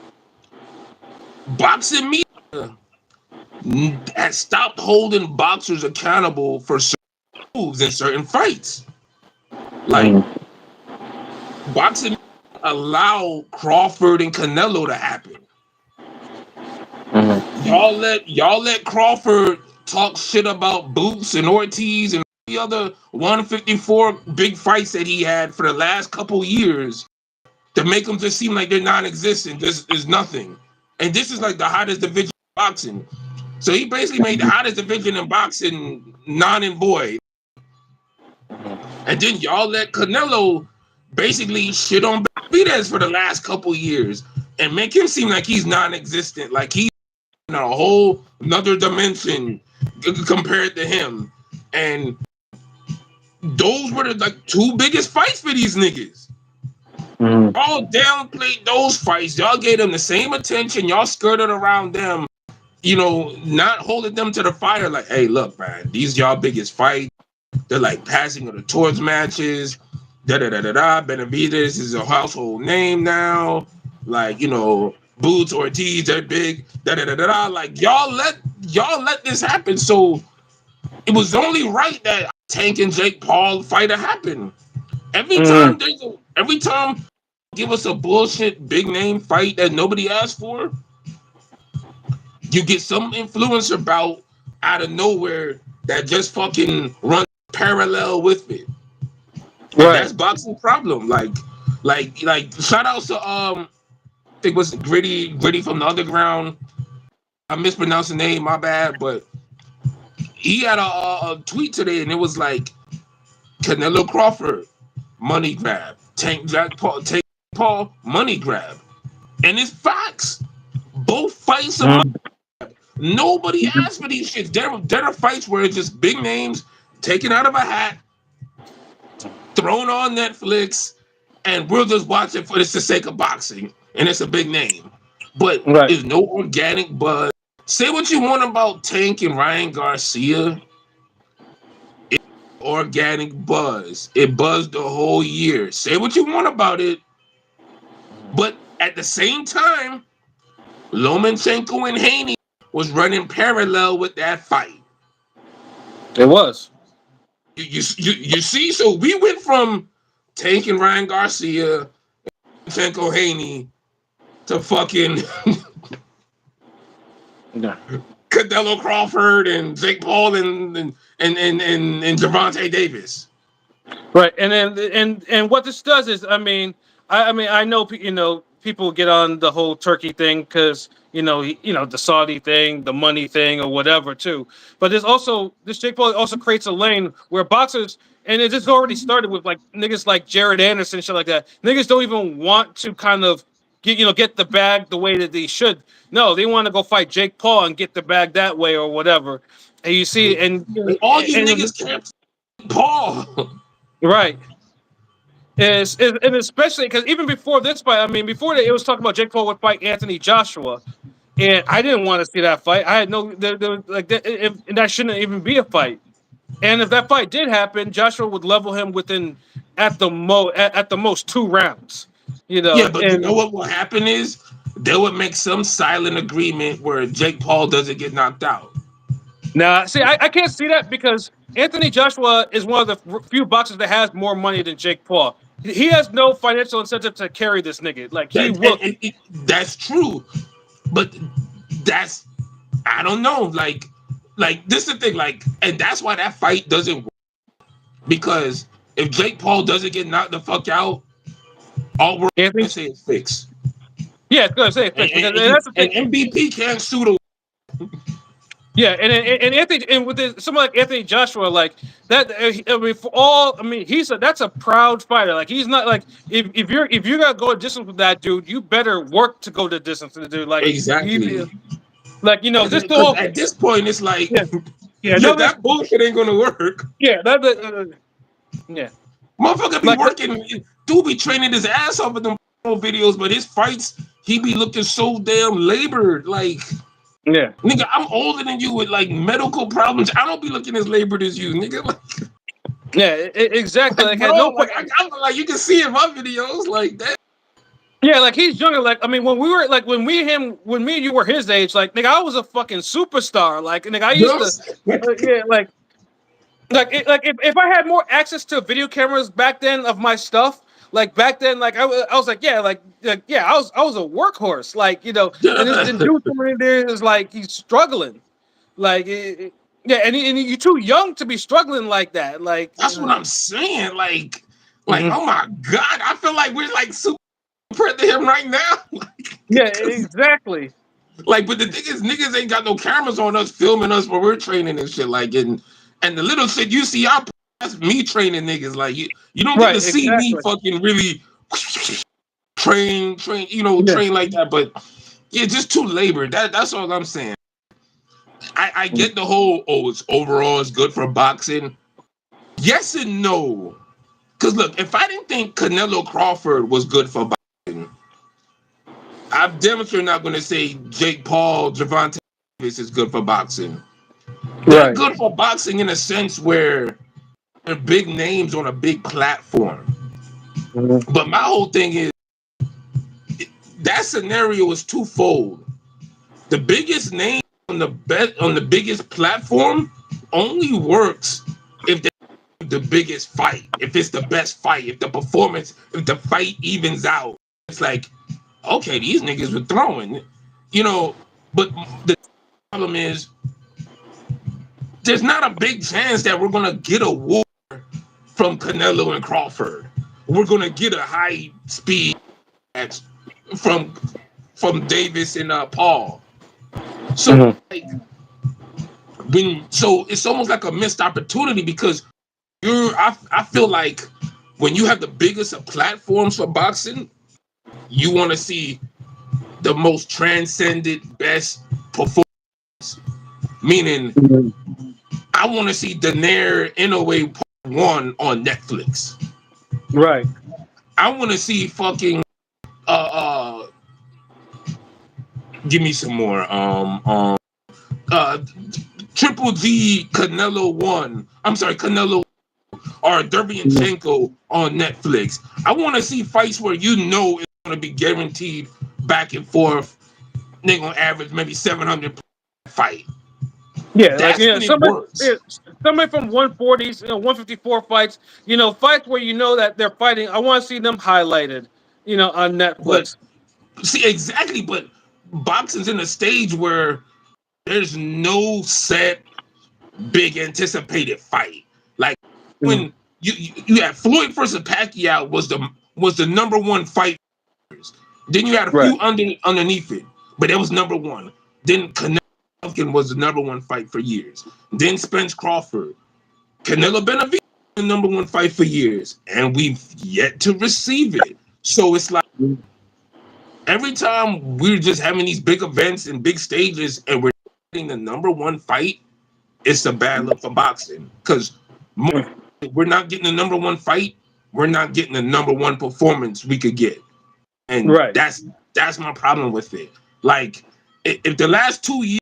boxing media has stopped holding boxers accountable for certain moves in certain fights. Like, boxing allow Crawford and Canelo to happen. Y'all let Crawford talk shit about Boots and Ortiz and the other 154 big fights that he had for the last couple years. to make them just seem like they're non-existent. This is nothing. And this is like the hottest division in boxing. So he basically made the hottest division in boxing non and void. And then y'all let Canelo basically shit on Benavidez for the last couple years and make him seem like he's non-existent, like he's in a whole another dimension compared to him. And those were the like two biggest fights for these niggas. All downplayed those fights. Y'all gave them the same attention. Y'all skirted around them, not holding them to the fire. Like, hey, look, man, these y'all biggest fights. They're like passing of the torch matches. Benavidez is a household name now. Like, Boots, Ortiz, they're big. Like, y'all let this happen. So it was only right that Tank and Jake Paul fight to happen. Every time give us a bullshit big name fight that nobody asked for, you get some influencer bout out of nowhere that just fucking runs parallel with it. And that's boxing problem. Like shout out to I think it was Gritty from the Underground. I mispronounced the name, my bad, but he had a tweet today and it was like Canelo Crawford money grab, Tank Paul money grab, and it's facts. Both fights are money grab. Nobody asked for these shits. There are fights where it's just big names taken out of a hat, thrown on Netflix, and we'll just watch it for the sake of boxing, and it's a big name. But there's no organic buzz. Say what you want about Tank and Ryan Garcia. It's organic buzz. It buzzed the whole year. Say what you want about it. But at the same time, Lomachenko and Haney was running parallel with that fight. It was. You see, so we went from Tank and Ryan Garcia, Lomachenko Haney, to fucking Canelo Crawford and Jake Paul and Gervonta Davis. Right, and what this does is, I know people get on the whole Turkey thing because the Saudi thing, the money thing, or whatever too. But this Jake Paul also creates a lane where boxers, and it just already started with like niggas like Jared Anderson, shit like that. Niggas don't even want to kind of get the bag the way that they should. No, they want to go fight Jake Paul and get the bag that way or whatever. And you see, and all these niggas can't Paul. Right. And especially because even before this fight, before that, it was talking about Jake Paul would fight Anthony Joshua, and I didn't want to see that fight. I had no like that, and that shouldn't even be a fight. And if that fight did happen, Joshua would level him within at the most 2 rounds. Yeah, but you know what will happen is they would make some silent agreement where Jake Paul doesn't get knocked out. Now, see, I can't see that because Anthony Joshua is one of the few boxers that has more money than Jake Paul. He has no financial incentive to carry this nigga. Like he will. That's true, but I don't know. Like this is the thing. Like, and that's why that fight doesn't work, because if Jake Paul doesn't get knocked the fuck out, all we're gonna say is fixed. Yeah, it's gonna say fixed. And MVP can't shoot a. Yeah, and Anthony, and with someone like Anthony Joshua, like that, that's a proud fighter. Like he's not like if you're gonna go a distance with that dude, you better work to go the distance with the dude. Like exactly. This the whole, at this point, it's like that bullshit ain't gonna work. Yeah, motherfucker be working. Dude be training his ass off in them videos, but his fights, he be looking so damn labored. Like. Yeah, nigga, I'm older than you with like medical problems. I don't be looking as labored as you, nigga. Like, yeah, exactly. Like, bro, I'm like, you can see in my videos like that. Yeah, like he's younger. Like, when me and you were his age, like, nigga, I was a fucking superstar. Like, nigga, I used to, if I had more access to video cameras back then of my stuff. Like back then, like I was like, I was a workhorse, like and this dude in there is like he's struggling, like and you're too young to be struggling like that, like that's what I'm saying, like oh my god, I feel like we're like super compared to him right now. Yeah, exactly. Like, but the thing is, niggas ain't got no cameras on us filming us when we're training and shit. Like, and the little shit you see, that's me training niggas. Like, you don't get Right, to see me exactly. fucking really train, Yeah. train like that. But yeah, just too labored. That's all I'm saying. I get the whole it's overall it's good for boxing. Yes and no. Cause look, if I didn't think Canelo Crawford was good for boxing, I'm damn sure not gonna say Jake Paul, Gervonta Davis is good for boxing. They're Right. good for boxing in a sense where they're big names on a big platform. Mhm. But my whole thing is that scenario is twofold. The biggest name on the biggest platform only works if they the biggest fight, if it's the best fight, if the performance, if the fight evens out. It's like, okay, these niggas were throwing, you know, but the problem is there's not a big chance that we're gonna get a war from Canelo and Crawford. We're gonna get a high speed match from Davis and Paul. So Mhm. like so it's almost like a missed opportunity because I feel like when you have the biggest of platforms for boxing, you want to see the most transcendent, best performance. Meaning, Mhm. I want to see Daenerys Inoue Part One on Netflix. Right. I want to see fucking uh uh give me some more uh Triple G Canelo One. I'm sorry, Canelo or Mhm. Derbianchenko on Netflix. I want to see fights where you know it's going to be guaranteed back and forth. They're going to average maybe 700 fight. Yeah, like That's when it yeah, works. somebody from 140s, 154 fights, fights where that they're fighting. I want to see them highlighted, on But Netflix. see, exactly. But boxing's in a stage where there's no set big anticipated fight. Like Mhm. when you had Floyd versus Pacquiao was the number one fight. Then you had a Right. few underneath it, but it was number one. Then Canelo was the number one fight for years. Then Spence Crawford, Canelo Benavidez, the number one fight for years, and we've yet to receive it. So it's like every time we're just having these big events and big stages, and we're getting the number one fight, it's a bad look for boxing because we're not getting the number one fight. We're not getting the number one performance we could get. And Right. that's my problem with it. Like if the last 2 years,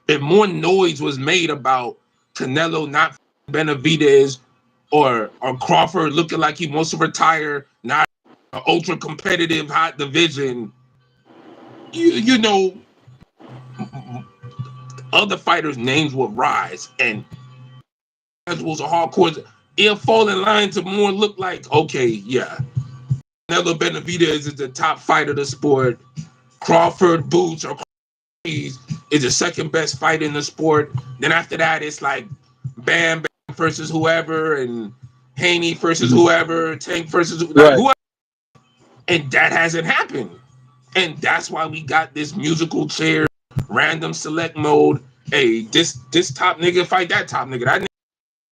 if more noise was made about Canelo not Benavidez or Crawford looking like he wants to retire, not an ultra competitive hot division, you know, other fighters' names will rise and casuals or hardcores, it'll fall in line to more look like, okay, yeah, Canelo Benavidez is the top fighter of the sport. Crawford Boots or is the second best fight in the sport. Then after that, it's like Bam Bam versus whoever, and Haney versus whoever, Tank versus like Right. whoever, and that hasn't happened. And that's why we got this musical chair, random select mode. Hey, this top nigga fight that top nigga.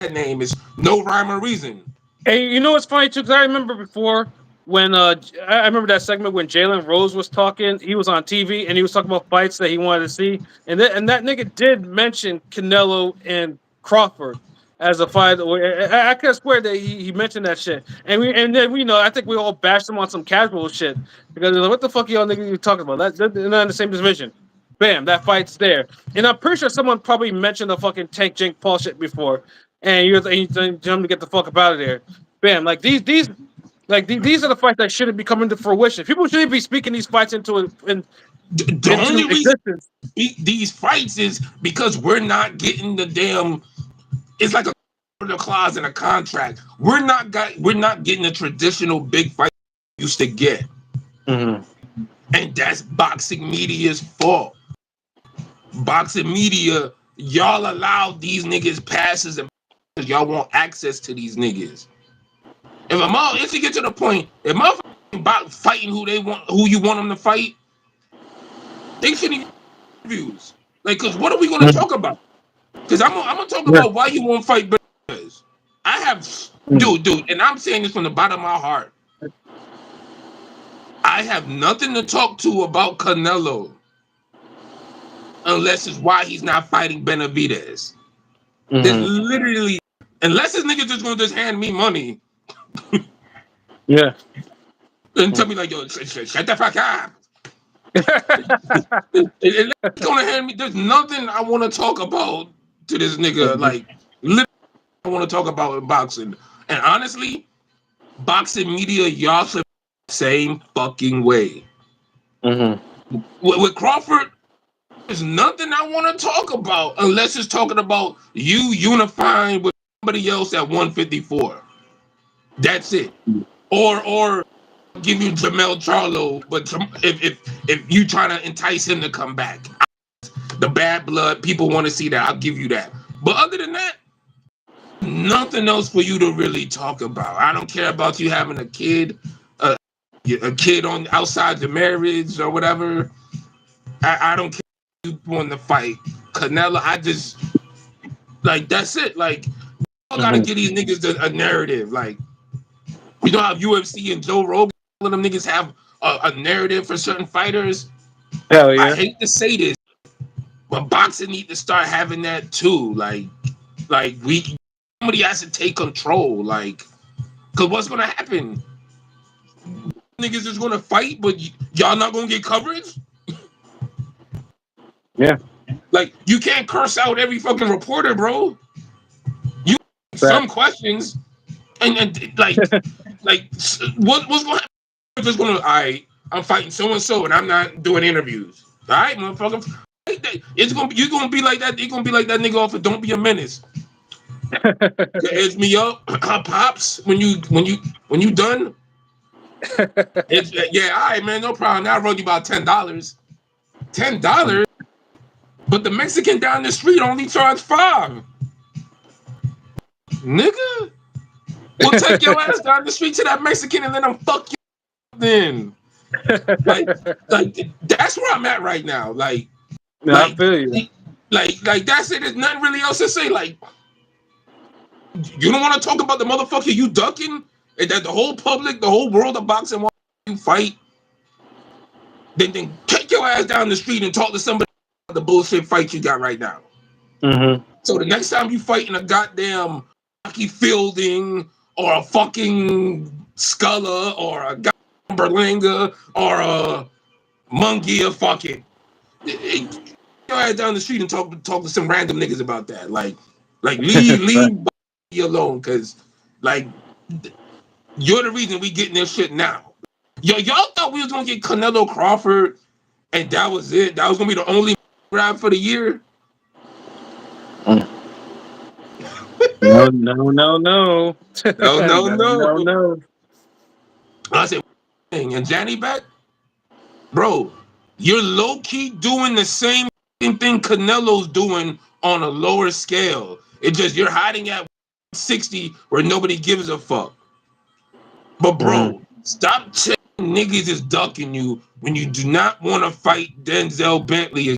That name is no rhyme or reason. And you know what's funny too? Because I remember before when I remember that segment when Jalen Rose was talking. He was on TV and he was talking about fights that he wanted to see, and that nigga did mention Canelo and Crawford as a fight. I could swear that he mentioned that shit, and then I think we all bashed him on some casual shit because like, what the fuck y'all niggas you talking about? They're not in the same division. Bam, that fight's there, and I'm pretty sure someone probably mentioned the fucking Tank Jake Paul shit before, and you telling him to get the fuck up out of there. Bam, like these are the fights that shouldn't be coming to fruition. People shouldn't be speaking these fights The into only reason existence. these fights is because we're not getting the damn. It's like a clause in a contract. We're not getting the traditional big fight we used to get, Mm-hmm. and that's boxing media's fault. Boxing media, y'all allow these niggas passes and y'all want access to these niggas. If it get to the point, if motherfuckers about fighting who you want them to fight, they shouldn't even interviews. Like, cause what are we gonna talk about? Cause I'm gonna talk Yeah. about why you won't fight Benitez. I have, dude, and I'm saying this from the bottom of my heart. I have nothing to talk to about Canelo unless it's why he's not fighting Benavidez. There's literally, unless this nigga just gonna just hand me money Yeah. and tell me like, yo, shut the fuck up. Unless he's gonna hand me, there's nothing I want to talk about to this nigga. Like, literally, I want to talk about in boxing. And honestly, boxing media, y'all should the same fucking way. With Crawford, there's nothing I want to talk about unless it's talking about you unifying with somebody else at 154. That's it. Or give you Jamel Charlo, but if you trying to entice him to come back, the bad blood, people want to see that. I'll give you that. But other than that, nothing else for you to really talk about. I don't care about you having a kid, a kid on outside the marriage or whatever. I don't care if you want to fight Canelo. I just like that's it. Like I gotta give these niggas a narrative. Like you know how UFC and Joe Rogan, all of them niggas have a narrative for certain fighters. Hell I yeah. hate to say this, but boxing need to start having that too. Like somebody has to take control. Like, cause what's gonna happen? Niggas is gonna fight, but y'all not gonna get coverage. Yeah. Like, you can't curse out every fucking reporter, bro. You some questions, and like what's gonna happen? Just gonna I'm fighting so and so, and I'm not doing interviews. All right, motherfucker. It's gonna be you gonna be like that. You gonna be like that nigga off of Don't Be a Menace. It's me up, pops. When you done, it's yeah. All right, man, no problem. Now I run you about $10. $10, but the Mexican down the street only charged $5. Nigga, we'll take your ass down the street to that Mexican and let him fuck you. Then, like, like that's where I'm at right now. No, I Like, feel you. like that's it. There's nothing really else to say. Like, you don't want to talk about the motherfucker you ducking, and that the whole public, the whole world of boxing wants you fight. Then take your ass down the street and talk to somebody about the bullshit fight you got right now. So the next time you fight in a goddamn Rocky Fielding or a fucking Sculla or a goddamn Berlanga or a Mungia, fuck it. Your ass down the street and talk to some random niggas about that. Like leave me alone, cause like you're the reason we getting this shit now. Y'all thought we was gonna get Canelo Crawford and that was it. That was gonna be the only grab for the year. No, no, no, no. No, no, No, no, no. no. I said, and Johnny back, bro. You're low key doing the same thing Canelo's doing on a lower scale. It's just you're hiding at 60 where nobody gives a fuck. But bro, stop telling niggas is ducking you when you do not want to fight Denzel Bentley.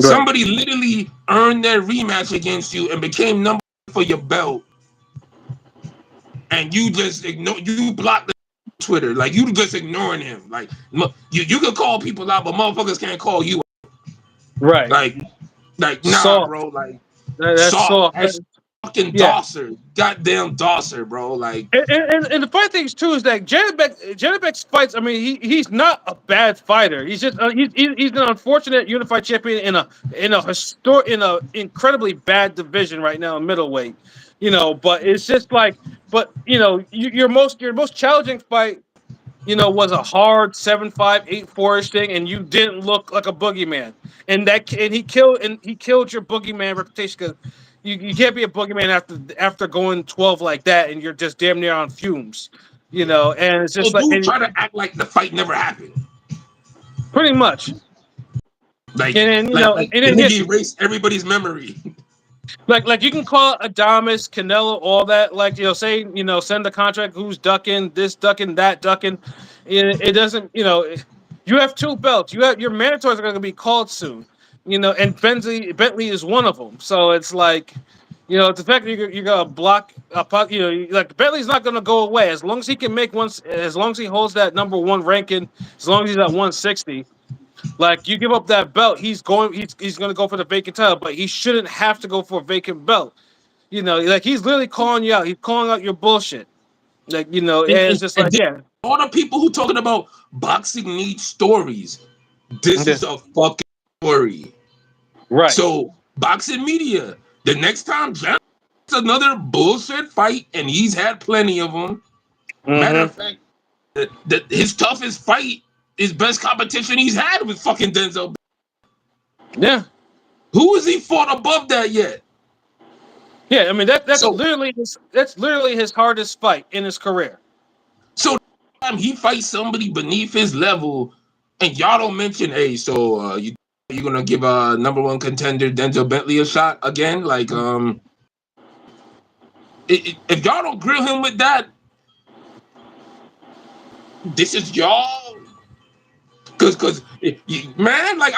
Somebody literally earned their rematch against you and became number one for your belt, and you just you blocked the Twitter, like you just ignoring him. Like you can call people out, but motherfuckers can't call you out. Right. Like nah, Soft. bro. Like That's soft soft. as fucking Yeah. Dosser, goddamn Dosser, bro. Like And the funny thing too is that Janibek's fights. I mean, he's not a bad fighter. He's just he's an unfortunate unified champion in a incredibly bad division right now in middleweight. You know, but it's just like, but you know, your most challenging fight, you know, was a hard 7-5, 8-4-ish thing, and you didn't look like a boogeyman. And he killed your boogeyman reputation because you can't be a boogeyman after going 12 like that, and you're just damn near on fumes, you know. And it's so just like, dude and try to act like the fight never happened. pretty much, Like and then you like know, like and the then nigga erased everybody's memory. Like you can call Adamas, Canelo, all that. Like say send the contract. Who's ducking this, ducking that, ducking. It doesn't. You have two belts. You have your mandatories are going to be called soon. And Bentley is one of them. So it's like, the fact that you're gonna block a puck. Like Bentley's not going to go away as long as he can make once. As long as he holds that number one ranking. As long as he's at 160. Like you give up that belt, he's going. He's going to go for the vacant title, but he shouldn't have to go for a vacant belt. Like he's literally calling you out. He's calling out your bullshit. Like and And, it's and, just and like then yeah, all the people who talking about boxing needs stories. This yeah. is a fucking story. Right. So boxing media, the next time John another bullshit fight, and he's had plenty of them. Matter of Mm-hmm. fact, his toughest fight, his best competition he's had with fucking Denzel. Yeah. Who has he fought above that yet? Yeah. I mean that's So literally his hardest fight in his career. so time he fights somebody beneath his level, and y'all don't mention, hey, so you gonna give a number one contender Denzel Bentley a shot again? Like if y'all don't grill him with that, this is y'all. Cause man, like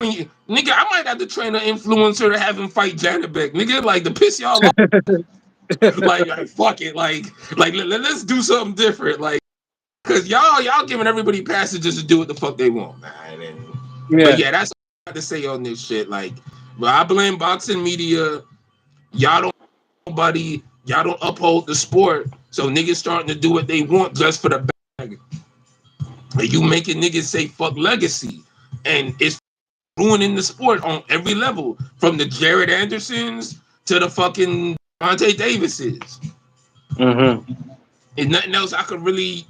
nigga, I might have to train an influencer to have him fight Janet Beck, nigga, like to piss y'all off. like fuck it, like let's do something different, like because y'all giving everybody passages to do what the fuck they want, man. But Yeah. yeah, that's what I have to say on this shit. Like, but I blame boxing media. Y'all don't uphold the sport, so niggas starting to do what they want just for the bag. And you making niggas say fuck legacy, and it's ruining the sport on every level, from the Jared Andersons to the fucking Gervonta Davises. Mm-hmm. And nothing else I could really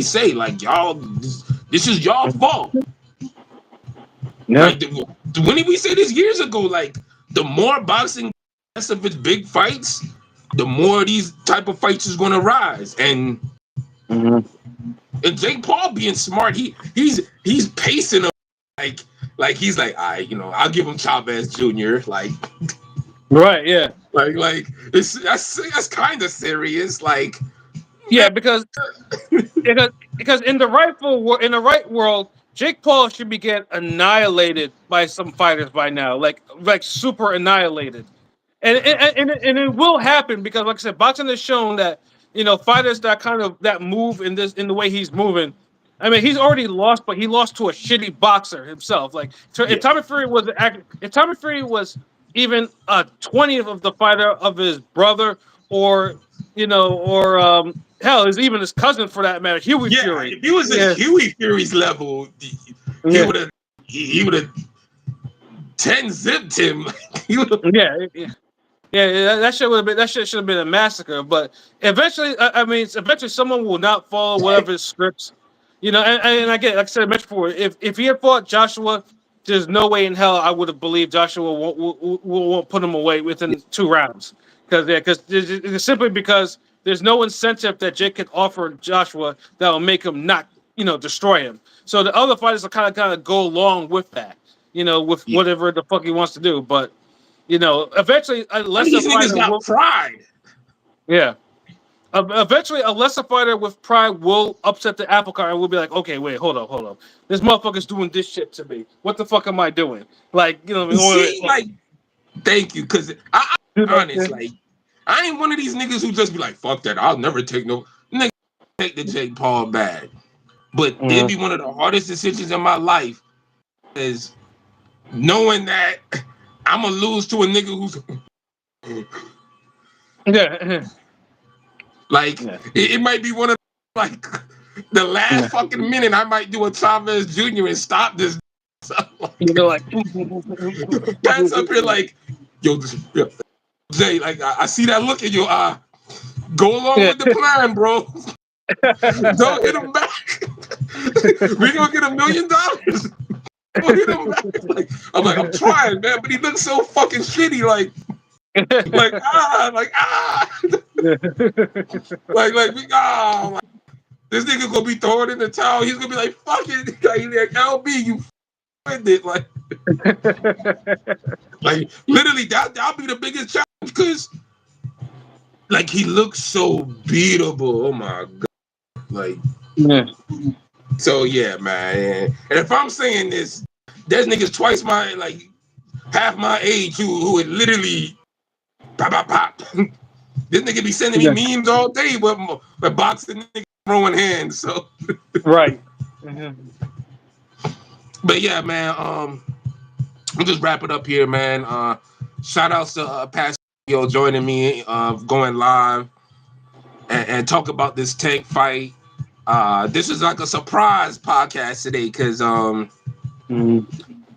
say. Like y'all, this is y'all fault. Yeah. Like when did we say this years ago? Like the more boxing of its big fights, the more these type of fights is gonna rise. And Mm-hmm. Jake Paul being smart, he's pacing him like he's like, I'll give him Chavez Jr. Right. Yeah. That's kind of serious. Like, man, Yeah. Because in the right world, Jake Paul should be getting annihilated by some fighters by now, like super annihilated, and it will happen because, like I said, boxing has shown that fighters that move in the way he's moving. I mean, he's already lost, but he lost to a shitty boxer himself. Like yeah, If Tommy Fury was even a 20th of the fighter of his brother, or or hell, is even his cousin for that matter, Huey yeah. Fury. If he was at Yeah, Huey Fury's level, he yeah, would have he would have 10 zipped him. He would have. yeah, yeah. Yeah, that shit should have been a massacre. But eventually, eventually someone will not follow whatever his scripts. And I get it, like I said, I mentioned before, if he had fought Joshua, there's no way in hell I would have believed Joshua won't put him away within 2 rounds. Because simply because there's no incentive that Jake could offer Joshua that will make him not destroy him. So the other fighters will kind of go along with that, with Yeah. whatever the fuck he wants to do. But eventually a And lesser these niggas fighter got will, pride. yeah. Eventually, a lesser fighter with pride will upset the apple cart and will be like, okay, wait, hold up. This motherfucker's doing this shit to me. What the fuck am I doing? Like, You see, or, like, thank you, because you I'm know, honest, like, I ain't one of these niggas who just be like, fuck that, I'll never take no nigga take the Jake Paul bag. But it'd Mhm. be one of the hardest decisions in my life is knowing that I'm gonna lose to a nigga who's Yeah, like, yeah, it might be one of like the last yeah. fucking minute I might do a Chavez Jr. and stop this. So, Like, Pat's up here like, yo, Jay, like I see that look in your eye. Go along yeah. with the plan, bro. Don't hit him back. We gonna get $1 million. Don't hit him back. Like I'm trying, man, but he looks so fucking shitty. Like like this nigga gonna be throwing in the towel. He's gonna be like, fuck it, like LB, you with it, like. Like literally, that'll be the biggest challenge because like he looks so beatable. Oh my god! Like Yeah. so, yeah, man. And if I'm saying this, there's niggas twice my like half my age who would literally pop pop pop. This nigga be sending me Yeah. memes all day, but boxing niggas throwing hands. So, Right. Mhm. but yeah, man. We'll just wrap it up here, man. Shout outs to Pascal joining me, going live and talk about this Tank fight. This is like a surprise podcast today because Mhm.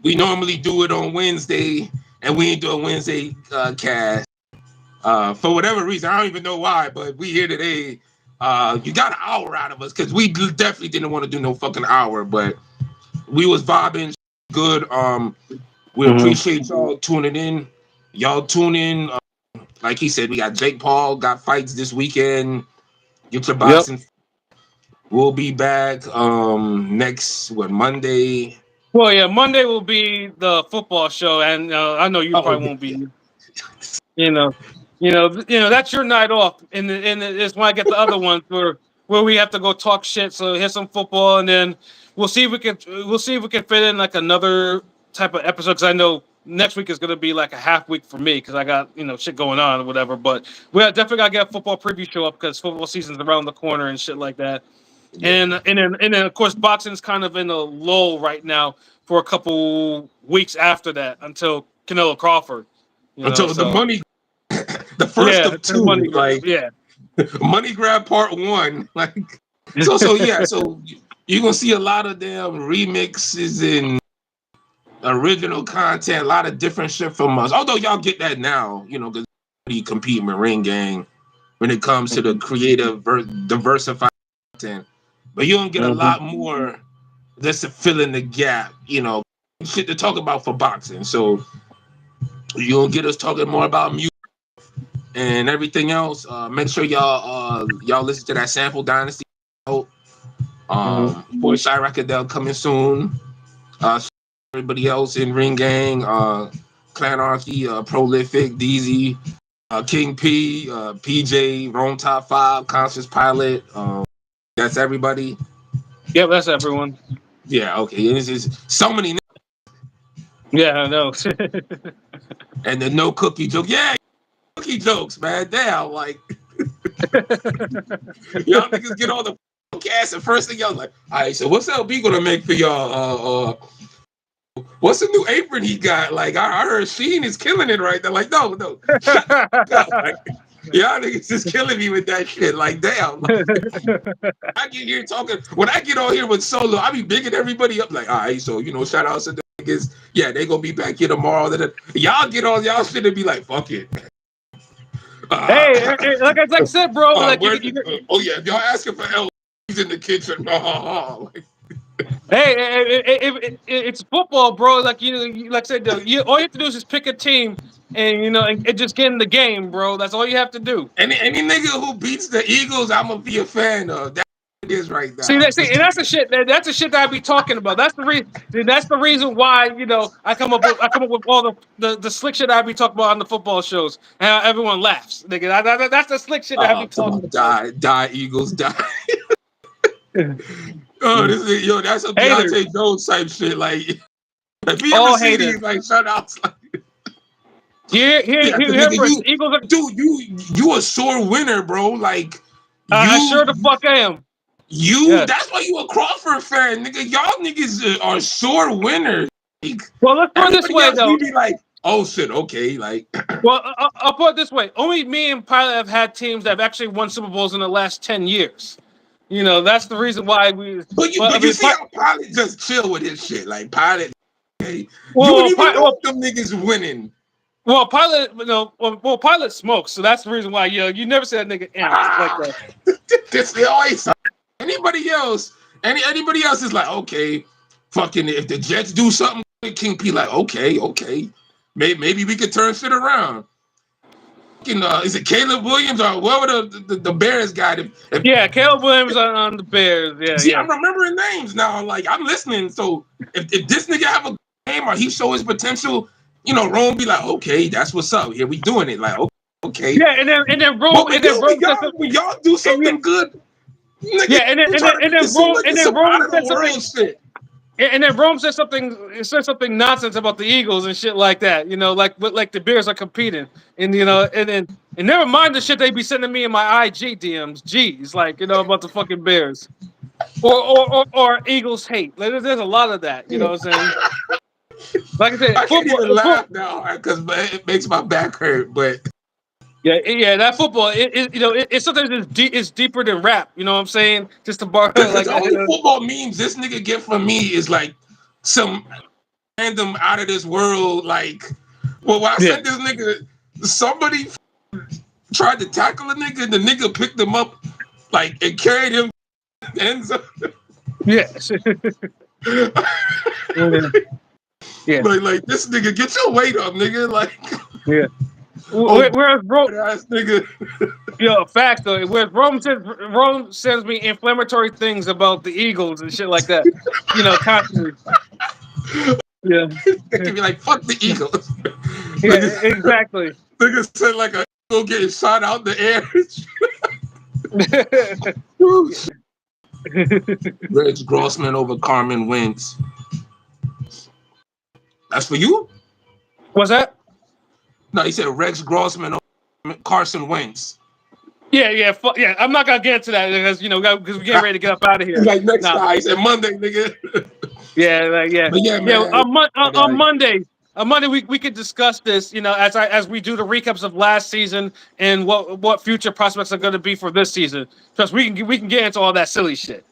we normally do it on Wednesday and we ain't doing Wednesday cast. For whatever reason, I don't even know why, but we here today. You got an hour out of us because we definitely didn't want to do no fucking hour, but we was vibing good. We Mhm. appreciate y'all tuning in. Y'all tune in. Like he said, we got Jake Paul got fights this weekend. Get your Yep. boxing. We'll be back next Monday. Well, yeah, Monday will be the football show, and I know you Oh probably won't be. You know, that's your night off, and it's when I get the other ones where we have to go talk shit. So here's some football, and then we'll see if we can fit in like another type of episode. Because I know next week is going to be like a half week for me because I got shit going on or whatever. But we definitely got to get a football preview show up because football season's around the corner and shit like that. yeah. And then of course boxing's kind of in a lull right now for a couple weeks after that until Canelo Crawford. Until the So money, the first yeah, of the money two, grab. like Yeah. money grab part one, like so yeah. So you're gonna see a lot of them remixes and original content, a lot of different shit from us. Although y'all get that now, because you compete with Ring Gang when it comes to the Mhm. creative, diversified content. But you don't get a Mhm. lot more just to fill in the gap, shit to talk about for boxing. So you don't get us talking more about music and everything else. Make sure y'all listen to that Sample Dynasty. Mhm. Boy Chirac Adele coming soon. Everybody else in Ring Gang, Clanarchy, Prolific, DZ, King P, PJ, Rome Top 5, Conscious Pilot. That's everybody. Yep, that's everyone. Yeah, okay. And it's just so many. Yeah, I know. And the no cookie joke. Yeah, cookie jokes, man. Damn, like, y'all niggas get on the cast and first thing y'all like, all right, so what's LB gonna make for y'all? What's the new apron he got? Like, I heard Sheen is killing it right there. Like, no, shut up. Like, y'all niggas just killing me with that shit. Like, damn. Like, I get here talking, when I get on here with Solo, I be bigging everybody up. Like, all right, so, shout out to the niggas. Yeah, they gonna be back here tomorrow. Y'all get on y'all shit and be like, fuck it. Hey, like I said, bro, like Where, oh, yeah, if y'all asking for L, he's in the kitchen. Like, hey, it's football, bro. Like like I said, all you have to do is just pick a team, and and just get in the game, bro. That's all you have to do. any nigga who beats the Eagles, I'm gonna be a fan of. That's what it is right now. And that's the shit. That's the shit that I be talking about. That's the reason. That's the reason why I come up with all the slick shit I be talking about on the football shows, and how everyone laughs. Nigga, that's the slick shit that I be Come talking on, about. die, Eagles, die. Oh, that's a Haters, Deontay Jones type shit. Like, if you ever all see haters. these like shutouts, like, yeah, cause Here nigga, first. Eagles. dude, you a sore winner, bro. Like, I you, sure the fuck am. you. Yes. That's why you a Crawford fan, nigga. Y'all niggas are sore winners. Like, Well, let's put it this everybody way, else, though. we be like, oh shit, okay, like, Well, I'll put it this way: only me and Pilot have had teams that have actually won Super Bowls in the last 10 years. That's the reason why we. Well, I but you mean, see how Pilot just chill with his shit, like Pilot. Hey, you well, wouldn't even know well, if them niggas winning. well, Pilot, Pilot smokes, so that's the reason why you never see that nigga amped like Ah, that. this they always anybody else. Anybody else is like, okay, fucking if the Jets do something, King P like, okay, maybe we could turn shit around. Fucking, is it Caleb Williams or whoever the Bears got? Yeah, Caleb Williams on the Bears. Yeah, See, yeah. I'm remembering names now. Like I'm listening. So if this nigga have a game or he show his potential, you know, Rome be like, okay, that's what's up. Here we doing it. Like, okay. Yeah, and then Rome But and then Rome said when y'all do yeah, something good, nigga, yeah, you try to make it seem like And it's then some Rome out of said the something. world shit. And then Rome said something nonsense about the Eagles and shit like that. You know, like the Bears are competing, and you know, and never mind the shit they be sending me in my IG DMs. Jeez, like you know about the fucking Bears or Eagles hate. Like, there's a lot of that. You know what I'm saying? Like I said, I can't even laugh now because it makes my back hurt. But yeah, that football, it's sometimes it's deeper than rap. You know what I'm saying? Just to borrow because like the only football memes this nigga get from me is like some random out of this world. Like, well, when I sent this nigga, somebody tried to tackle a nigga, and the nigga picked him up, like, and carried him. Yes. Yeah. Like this nigga, get your weight up, nigga. Like, yeah. oh, Whereas ass nigga. yo, facts though. Whereas Rome sends me inflammatory things about the Eagles and shit like that. You know, constantly. Yeah. They can be like, fuck the Eagles. Yeah, Nigga, exactly. nigga said like a eagle getting shot out in the air. Reg Grossman over Carmen Wentz. That's for you? What's that? No, he said Rex Grossman over Carson Wentz. Yeah. I'm not gonna get into that because because we're getting ready to get up out of here. Like next guy, he said Monday, nigga. Yeah. But yeah, man. On Monday. On Monday, we could discuss this, as we do the recaps of last season and what future prospects are going to be for this season. Because we can get into all that silly shit.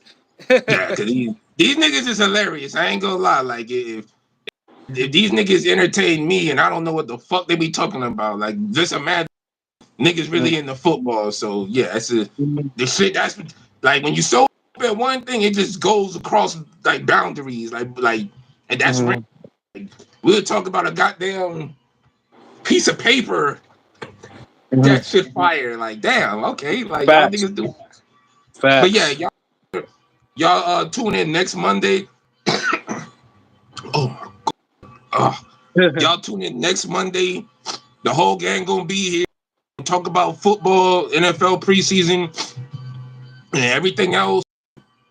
Yeah, cause these niggas is hilarious. I ain't gonna lie. Like if these niggas entertain me and I don't know what the fuck they be talking about, like this imagine niggas really into football. So yeah, that's the shit. That's like when you so at one thing, it just goes across like boundaries, like and that's right. Like, we'll talk about a goddamn piece of paper. That shit fire. Like damn, okay, like Facts. y'all niggas do. Facts. But yeah, y'all tune in next Monday. Oh my god. Y'all tune in next Monday. The whole gang gonna be here. Talk about football, NFL preseason, and everything else.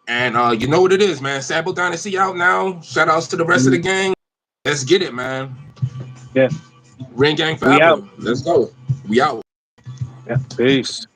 And you know what it is, man. Sample Dynasty out now. Shout outs to the rest of the gang. Let's get it, man. Yeah. Ring gang forever. Let's go. We out. Yeah. Peace.